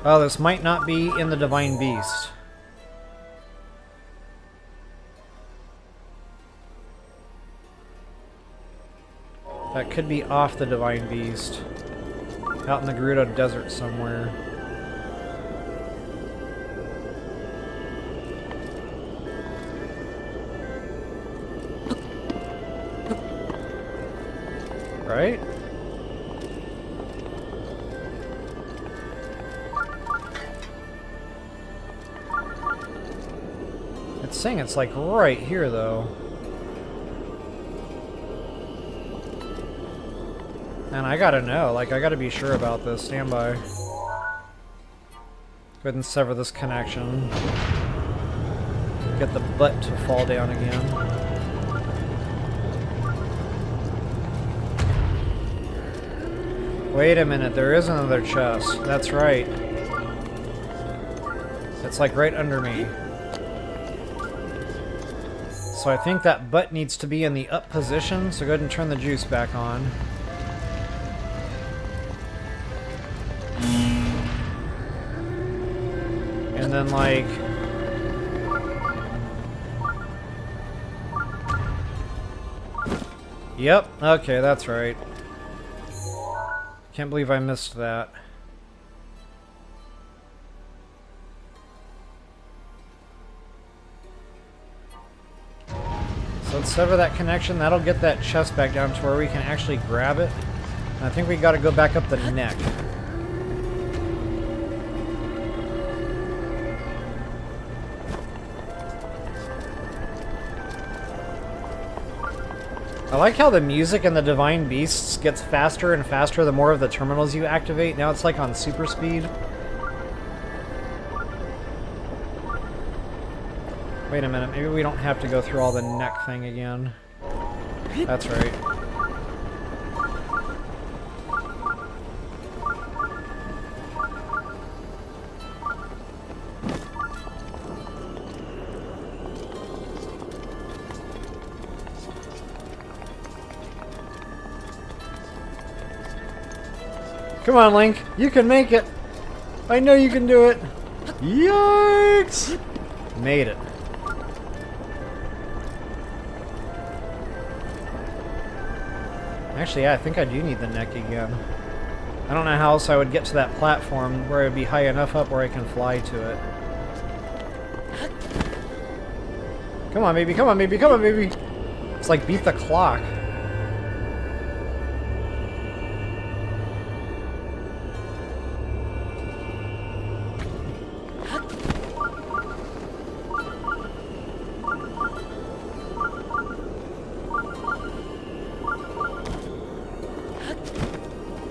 Oh, this might not be in the Divine Beast. That could be off the Divine Beast. Out in the Gerudo Desert somewhere. Right? It's saying it's like right here though. And I gotta know, like I gotta be sure about this. Stand by. Go ahead and sever this connection. Get the butt to fall down again. Wait a minute, there is another chest. That's right. It's like right under me. So I think that butt needs to be in the up position, so go ahead and turn the juice back on. And then like... Yep, okay, that's right. Can't believe I missed that. So let's sever that connection. That'll get that chest back down to where we can actually grab it. And I think we gotta go back up the neck. I like how the music in the Divine Beasts gets faster and faster the more of the terminals you activate. Now it's like on super speed. Wait a minute, maybe we don't have to go through all the neck thing again. That's right. Come on, Link. You can make it. I know you can do it. Yikes! Made it. Actually, yeah, I think I do need the neck again. I don't know how else I would get to that platform where it would be high enough up where I can fly to it. Come on, baby. Come on, baby. Come on, baby. It's like beat the clock.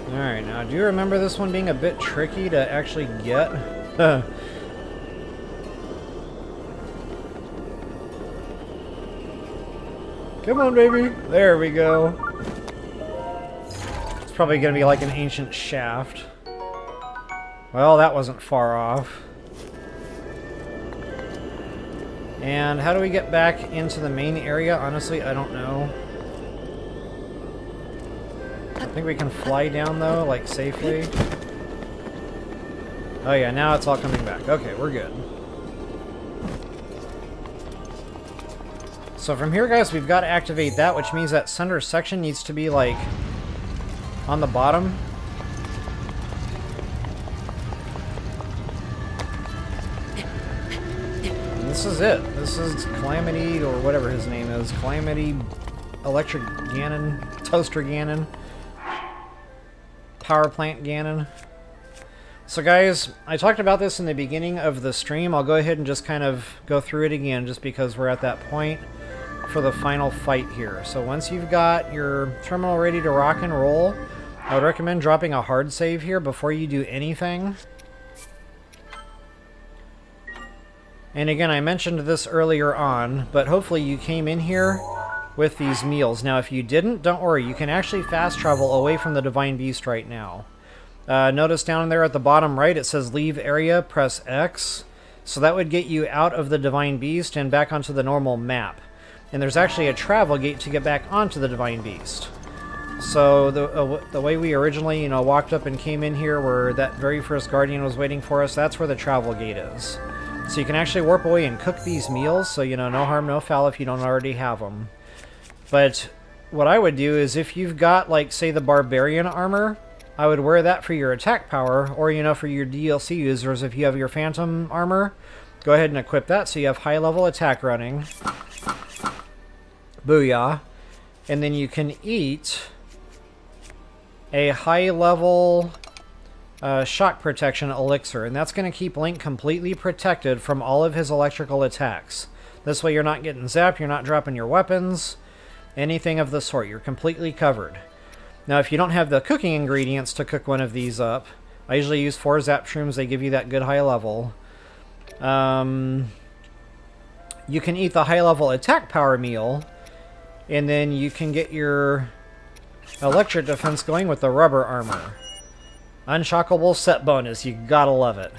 Alright, now do you remember this one being a bit tricky to actually get? Come on, baby! There we go. It's probably gonna be like an ancient shaft. Well, that wasn't far off. And how do we get back into the main area? Honestly, I don't know. I think we can fly down though, like safely. Oh yeah, now it's all coming back. Okay, we're good. So from here, guys, we've got to activate that, which means that center section needs to be like on the bottom. And this is it. This is Calamity, or whatever his name is. Calamity, Electric Ganon, Toaster Ganon. Power Plant Ganon. So guys, I talked about this in the beginning of the stream. I'll go ahead and just kind of go through it again just because we're at that point for the final fight here. So once you've got your terminal ready to rock and roll, I would recommend dropping a hard save here before you do anything. And again, I mentioned this earlier on, but hopefully you came in here with these meals. Now, if you didn't, don't worry. You can actually fast travel away from the Divine Beast right now. Notice down there at the bottom right, it says leave area, press X. So that would get you out of the Divine Beast and back onto the normal map. And there's actually a travel gate to get back onto the Divine Beast. So the way we originally, you know, walked up and came in here where that very first Guardian was waiting for us, that's where the travel gate is. So you can actually warp away and cook these meals, so, you know, no harm, no foul if you don't already have them. But what I would do is if you've got, like, say, the Barbarian armor, I would wear that for your attack power, or, you know, for your DLC users, if you have your Phantom armor, go ahead and equip that so you have high-level attack running. Booyah. And then you can eat a high-level shock protection elixir, and that's going to keep Link completely protected from all of his electrical attacks. This way you're not getting zapped, you're not dropping your weapons, anything of the sort. You're completely covered. Now, if you don't have the cooking ingredients to cook one of these up, I usually use 4 zap shrooms. They give you that good high level. You can eat the high level attack power meal, and then you can get your electric defense going with the rubber armor. Unshockable set bonus. You gotta love it.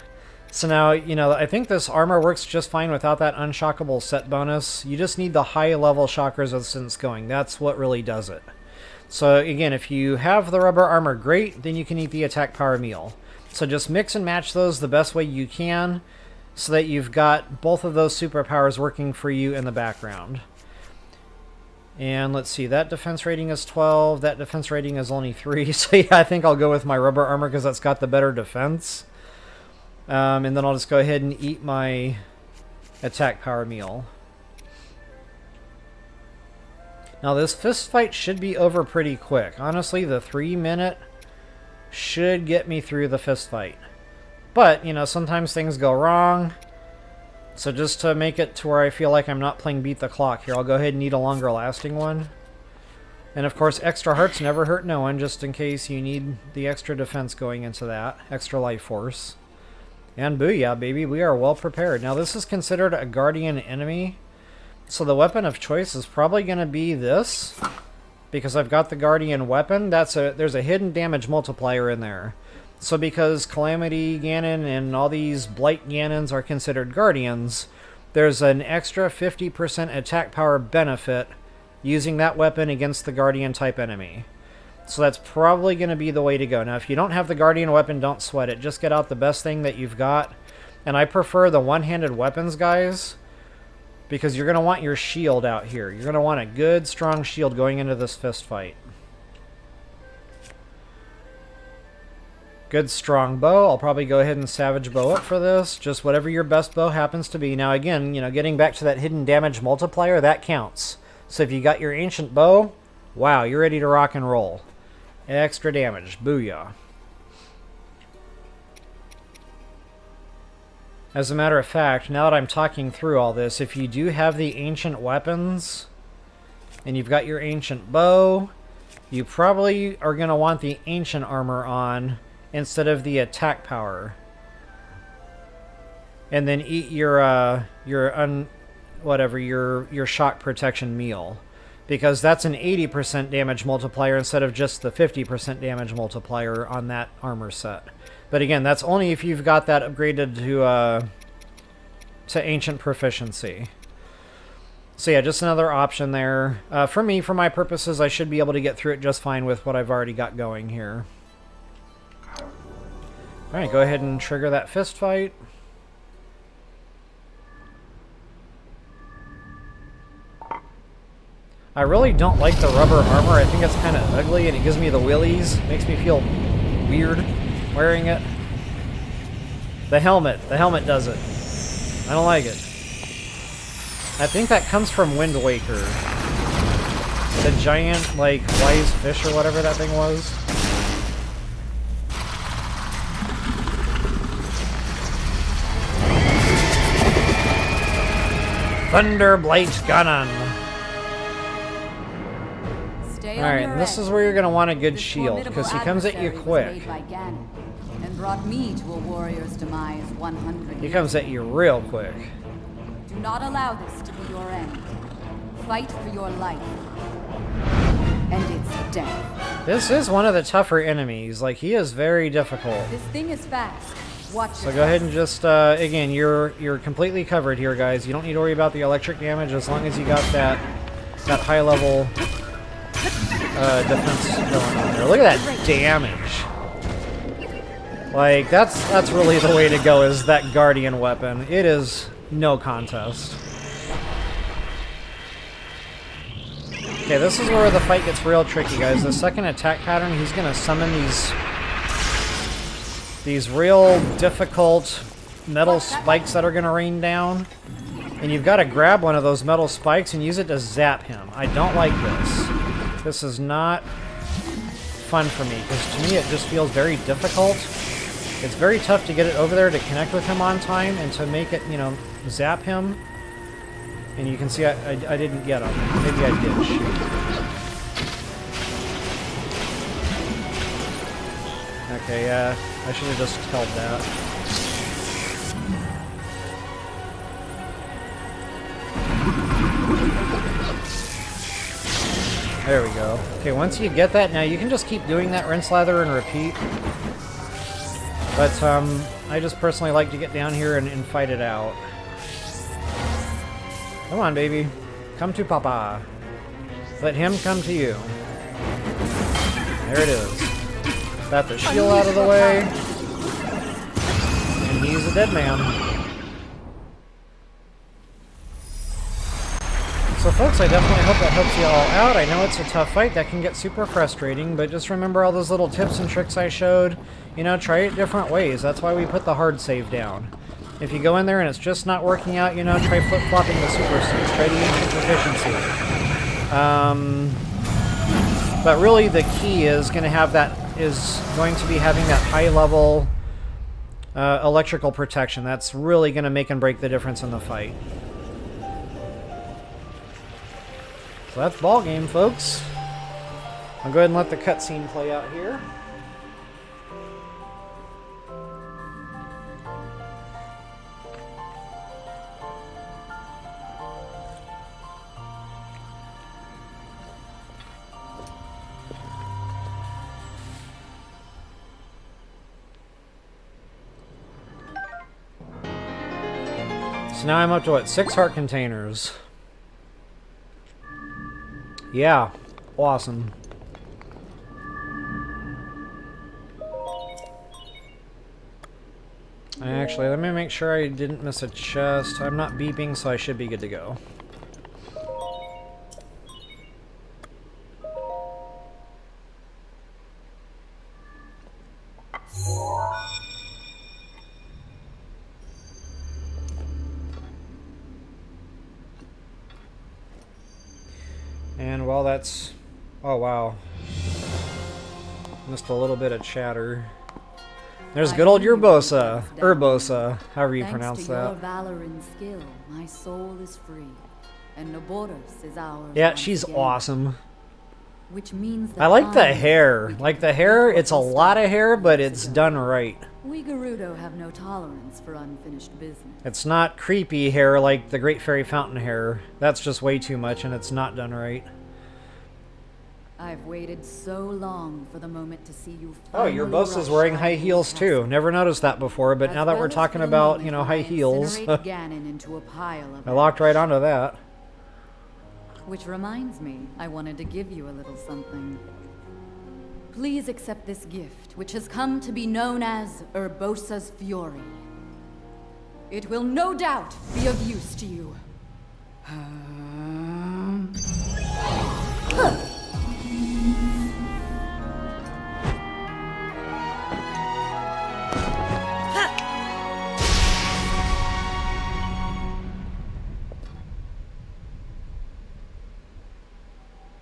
So now, you know, I think this armor works just fine without that unshockable set bonus. You just need the high level shock resistance going. That's what really does it. So again, if you have the rubber armor, great, then you can eat the attack power meal. So just mix and match those the best way you can so that you've got both of those superpowers working for you in the background. And let's see, that defense rating is 12, that defense rating is only 3, so yeah, I think I'll go with my rubber armor because that's got the better defense. And then I'll just go ahead and eat my attack power meal. Now this fist fight should be over pretty quick. Honestly, the 3-minute should get me through the fist fight. But, you know, sometimes things go wrong. So just to make it to where I feel like I'm not playing Beat the Clock here, I'll go ahead and eat a longer lasting one. And of course, extra hearts never hurt no one, just in case you need the extra defense going into that. Extra life force. And booyah, baby, we are well prepared. Now this is considered a Guardian enemy. So the weapon of choice is probably going to be this. Because I've got the Guardian weapon, there's a hidden damage multiplier in there. So because Calamity Ganon and all these Blight Ganons are considered Guardians, there's an extra 50% attack power benefit using that weapon against the Guardian type enemy. So that's probably going to be the way to go. Now if you don't have the Guardian weapon, don't sweat it. Just get out the best thing that you've got. And I prefer the one-handed weapons, guys, because you're going to want your shield out here. You're going to want a good, strong shield going into this fist fight. Good strong bow. I'll probably go ahead and savage bow up for this. Just whatever your best bow happens to be. Now again, you know, getting back to that hidden damage multiplier, that counts. So if you got your ancient bow, wow, you're ready to rock and roll. Extra damage. Booyah. As a matter of fact, now that I'm talking through all this, if you do have the ancient weapons, and you've got your ancient bow, you probably are going to want the ancient armor on instead of the attack power. And then eat your shock protection meal. Because that's an 80% damage multiplier instead of just the 50% damage multiplier on that armor set. But again, that's only if you've got that upgraded to ancient proficiency. So yeah, just another option there. For me, for my purposes, I should be able to get through it just fine with what I've already got going here. Alright, go ahead and trigger that fist fight. I really don't like the rubber armor. I think it's kind of ugly and it gives me the willies. Makes me feel weird wearing it. The helmet does it. I don't like it. I think that comes from Wind Waker. The giant, like, wise fish or whatever that thing was. Thunderblight Ganon. Alright, this is where you're going to want a good shield, because he comes at you quick. And brought me to a warrior's demise 100 He comes at you real quick. Do not allow this to be your end. Fight for your life. And it's death. This is one of the tougher enemies. Like, he is very difficult. This thing is fast. Watch So go ahead and just, again, you're completely covered here, guys. You don't need to worry about the electric damage as long as you got that high level defense going on there. Look at that damage. Like, that's really the way to go, is that guardian weapon. It is no contest. Okay, this is where the fight gets real tricky, guys. The second attack pattern, he's gonna summon these real difficult metal spikes that are gonna rain down. And you've got to grab one of those metal spikes and use it to zap him. I don't like this. This is not fun for me, because to me it just feels very difficult. It's very tough to get it over there to connect with him on time and to make it, you know, zap him. And you can see I didn't get him. Maybe I did. Shoot. Okay, yeah. I should have just held that. There we go. Okay, once you get that, now you can just keep doing that rinse, lather, and repeat. But, I just personally like to get down here and fight it out. Come on, baby. Come to Papa. Let him come to you. There it is. Got the shield out of the way. And he's a dead man. So folks, I definitely hope that helps you all out. I know it's a tough fight. That can get super frustrating, but just remember all those little tips and tricks I showed. You know, try it different ways. That's why we put the hard save down. If you go in there and it's just not working out, you know, try flip-flopping the super suits. Try the ancient proficiency. But really the key is going to have that, is going to be having that high-level electrical protection. That's really going to make and break the difference in the fight. So that's ball game, folks. I'll go ahead and let the cutscene play out here. So now I'm up to what, 6 heart containers. Yeah, awesome. Actually, let me make sure I didn't miss a chest. I'm not beeping, so I should be good to go. And while that's... Oh, wow. Missed a little bit of chatter. There's good old Urbosa, however you pronounce that. Thanks to your valor and skill, my soul is free, and Naboris is ours. Yeah, she's awesome. Which means that I like the hair. Like the hair, it's a lot of hair, but it's done right. We Gerudo have no tolerance for unfinished business. It's not creepy hair like the Great Fairy Fountain hair. That's just way too much, and it's not done right. I've waited so long for the moment to see you. Oh, your boss is wearing high heels too. Never noticed that before, but now that we're talking about, you know, high heels, Ganon into a pile of I locked right onto that. Which reminds me, I wanted to give you a little something. Please accept this gift, which has come to be known as Urbosa's Fury. It will no doubt be of use to you.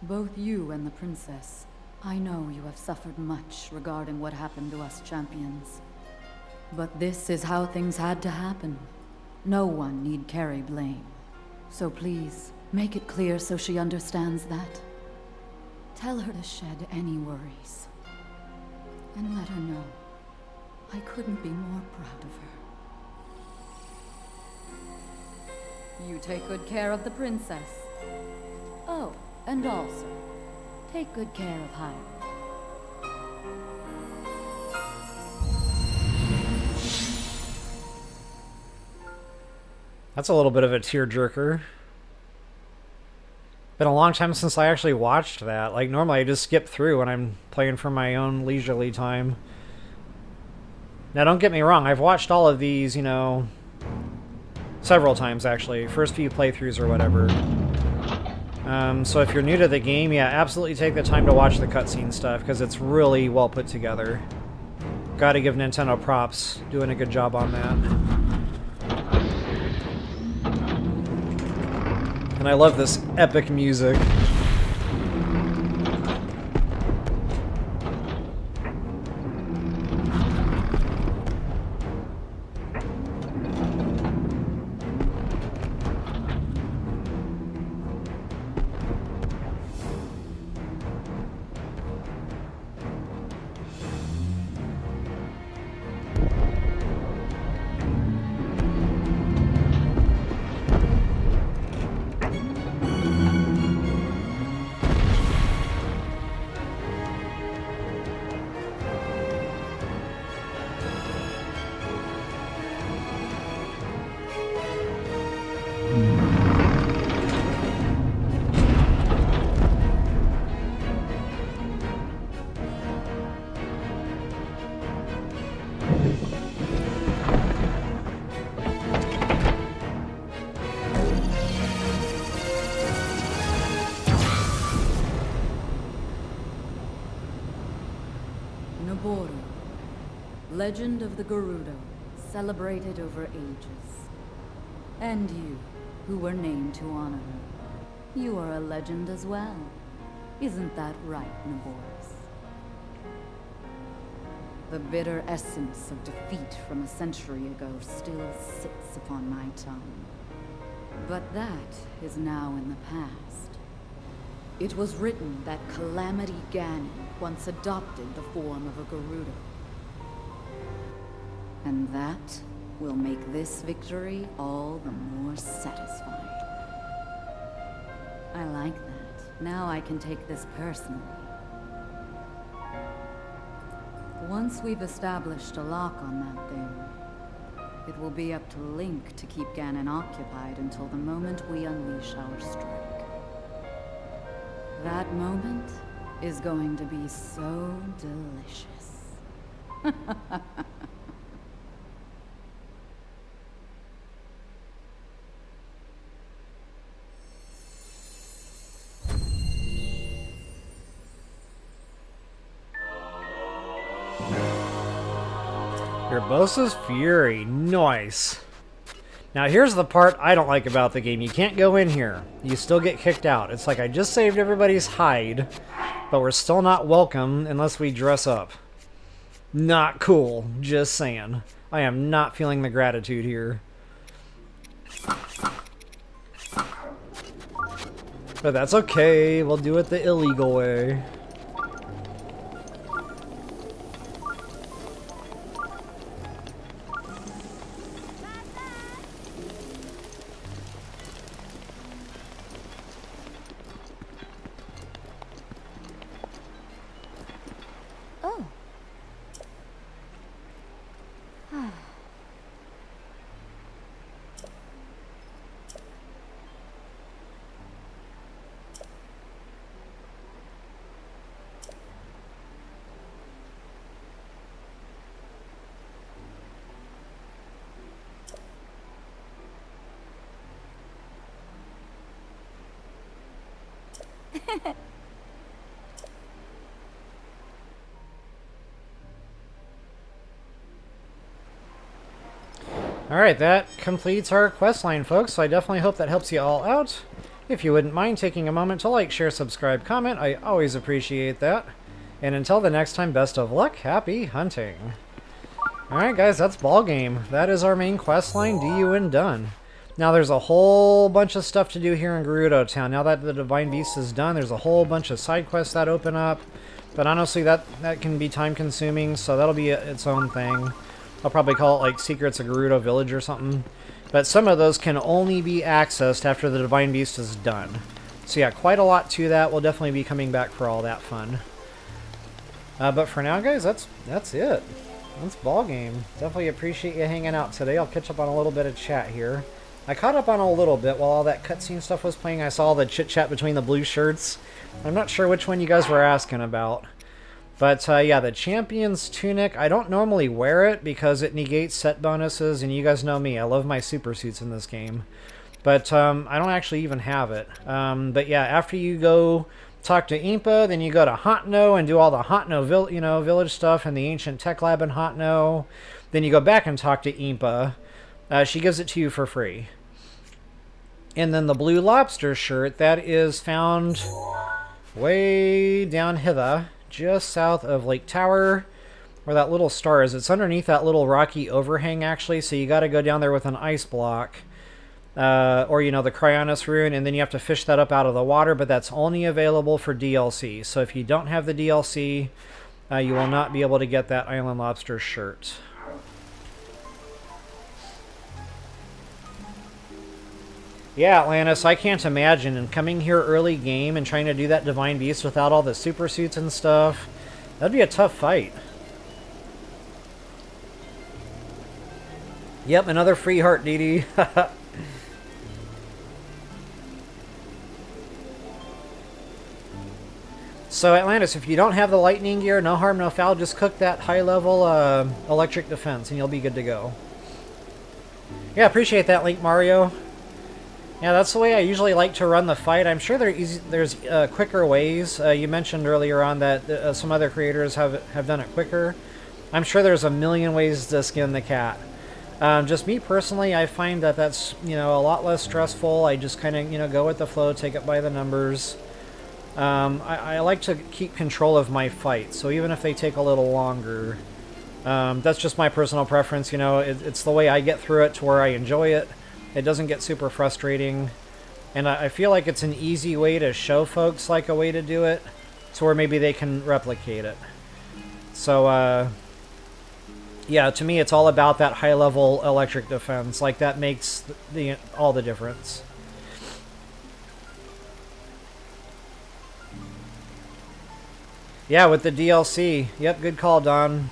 Both you and the princess, I know you have suffered much regarding what happened to us champions. But this is how things had to happen. No one need carry blame. So please, make it clear so she understands that. Tell her to shed any worries. And let her know I couldn't be more proud of her. You take good care of the princess. Oh, and also, take good care of Hideout. That's a little bit of a tearjerker. Been a long time since I actually watched that. Like, normally I just skip through when I'm playing for my own leisurely time. Now, don't get me wrong, I've watched all of these, you know, several times, actually. First few playthroughs or whatever. So if you're new to the game, yeah, absolutely take the time to watch the cutscene stuff, because it's really well put together. Gotta give Nintendo props, doing a good job on that. And I love this epic music. Naboris, legend of the Gerudo, celebrated over ages. And you, who were named to honor her. You are a legend as well. Isn't that right, Naboris? The bitter essence of defeat from a century ago still sits upon my tongue. But that is now in the past. It was written that Calamity Ganon once adopted the form of a Gerudo. And that will make this victory all the more satisfying. I like that. Now I can take this personally. Once we've established a lock on that thing, it will be up to Link to keep Ganon occupied until the moment we unleash our strike. That moment is going to be so delicious. Urbosa's Fury. Nice. Now here's the part I don't like about the game. You can't go in here. You still get kicked out. It's like I just saved everybody's hide, but we're still not welcome unless we dress up. Not cool. Just saying. I am not feeling the gratitude here. But that's okay. We'll do it the illegal way. Alright, that completes our questline, folks, so I definitely hope that helps you all out. If you wouldn't mind taking a moment to like, share, subscribe, comment, I always appreciate that. And until the next time, best of luck, happy hunting. Alright guys, that's ballgame. That is our main questline, DU done. Now there's a whole bunch of stuff to do here in Gerudo Town. Now that the Divine Beast is done, there's a whole bunch of side quests that open up. But honestly, that can be time consuming, so that'll be its own thing. I'll probably call it like Secrets of Gerudo Village or something. But some of those can only be accessed after the Divine Beast is done. So yeah, quite a lot to that. We'll definitely be coming back for all that fun. But for now, guys, that's it. That's ball game. Definitely appreciate you hanging out today. I'll catch up on a little bit of chat here. I caught up on a little bit while all that cutscene stuff was playing. I saw the chit-chat between the blue shirts. I'm not sure which one you guys were asking about. But yeah, the Champion's Tunic, I don't normally wear it because it negates set bonuses, and you guys know me, I love my super suits in this game. But I don't actually even have it. But yeah, after you go talk to Impa, then you go to Hotno and do all the Hotno village stuff and the Ancient Tech Lab in Hotno. Then you go back and talk to Impa. She gives it to you for free. And then the Blue Lobster shirt, that is found way down hither, just south of Lake Tower, where that little star is. It's underneath that little rocky overhang, actually, so you got to go down there with an ice block. Or, you know, the Cryonis rune, and then you have to fish that up out of the water, but that's only available for DLC. So if you don't have the DLC, you will not be able to get that Island Lobster shirt. Yeah, Atlantis, I can't imagine. And coming here early game and trying to do that Divine Beast without all the super suits and stuff, that'd be a tough fight. Yep, another free heart, DD. So, Atlantis, if you don't have the lightning gear, no harm, no foul, just cook that high-level electric defense, and you'll be good to go. Yeah, appreciate that, Link Mario. Yeah, that's the way I usually like to run the fight. I'm sure there's quicker ways. You mentioned earlier on that some other creators have done it quicker. I'm sure there's a million ways to skin the cat. Just me personally, I find that that's, you know, a lot less stressful. I just kind of, you know, go with the flow, take it by the numbers. I like to keep control of my fight, so even if they take a little longer, that's just my personal preference. You know, it's the way I get through it to where I enjoy it. It doesn't get super frustrating, and I feel like it's an easy way to show folks like a way to do it, to where maybe they can replicate it. So, yeah, to me it's all about that high-level electric defense. Like, that makes all the difference. Yeah, with the DLC. Yep, good call, Don.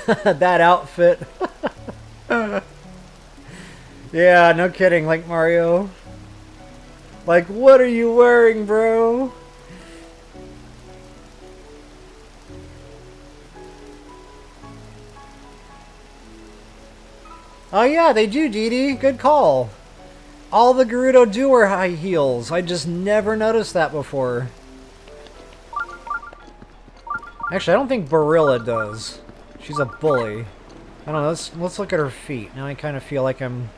That outfit. Yeah, no kidding, like Mario. Like, what are you wearing, bro? Oh yeah, they do, Dee Dee. Good call. All the Gerudo do wear high heels. I just never noticed that before. Actually, I don't think Barilla does. She's a bully. I don't know, let's look at her feet. Now I kind of feel like I'm...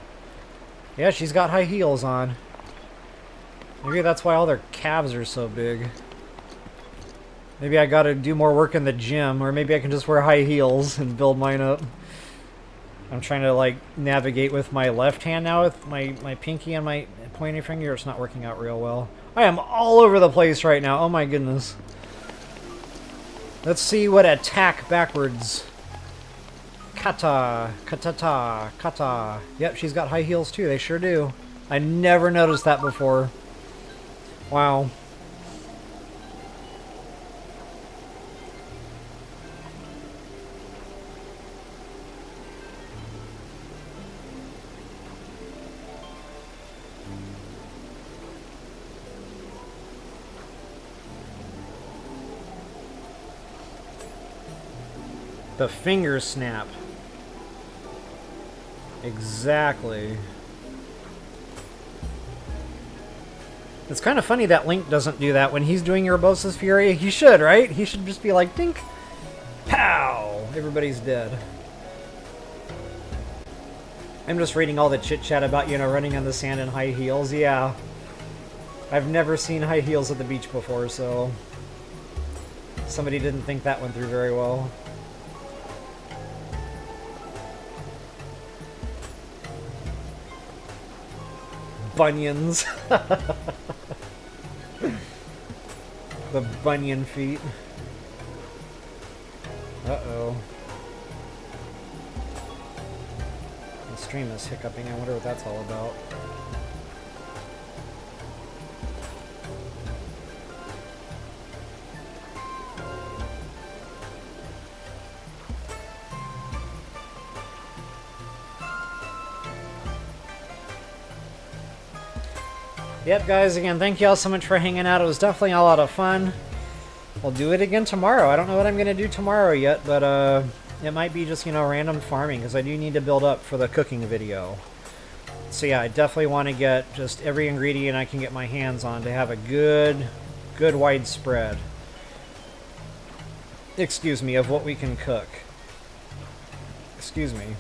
Yeah, she's got high heels on. Maybe that's why all their calves are so big. Maybe I gotta do more work in the gym, or maybe I can just wear high heels and build mine up. I'm trying to, like, navigate with my left hand now with my pinky and my pointing finger. It's not working out real well. I am all over the place right now. Oh my goodness. Let's see what attack backwards. Kata, katata, kata. Yep, she's got high heels too. They sure do. I never noticed that before. Wow. The finger snap. Exactly. It's kind of funny that Link doesn't do that when he's doing Urbosa's Fury. He should, right? He should just be like, dink, pow, everybody's dead. I'm just reading all the chit-chat about, you know, running on the sand in high heels. Yeah. I've never seen high heels at the beach before, so... somebody didn't think that went through very well. Bunions. The bunion feet. Uh-oh. The stream is hiccuping. I wonder what that's all about. Yep, guys, again, thank you all so much for hanging out. It was definitely a lot of fun. We'll do it again tomorrow. I don't know what I'm going to do tomorrow yet, but it might be just, you know, random farming, because I do need to build up for the cooking video. So yeah, I definitely want to get just every ingredient I can get my hands on to have a good widespread, excuse me, of what we can cook. Excuse me.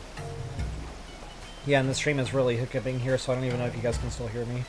Yeah, and the stream is really hiccuping here, so I don't even know if you guys can still hear me.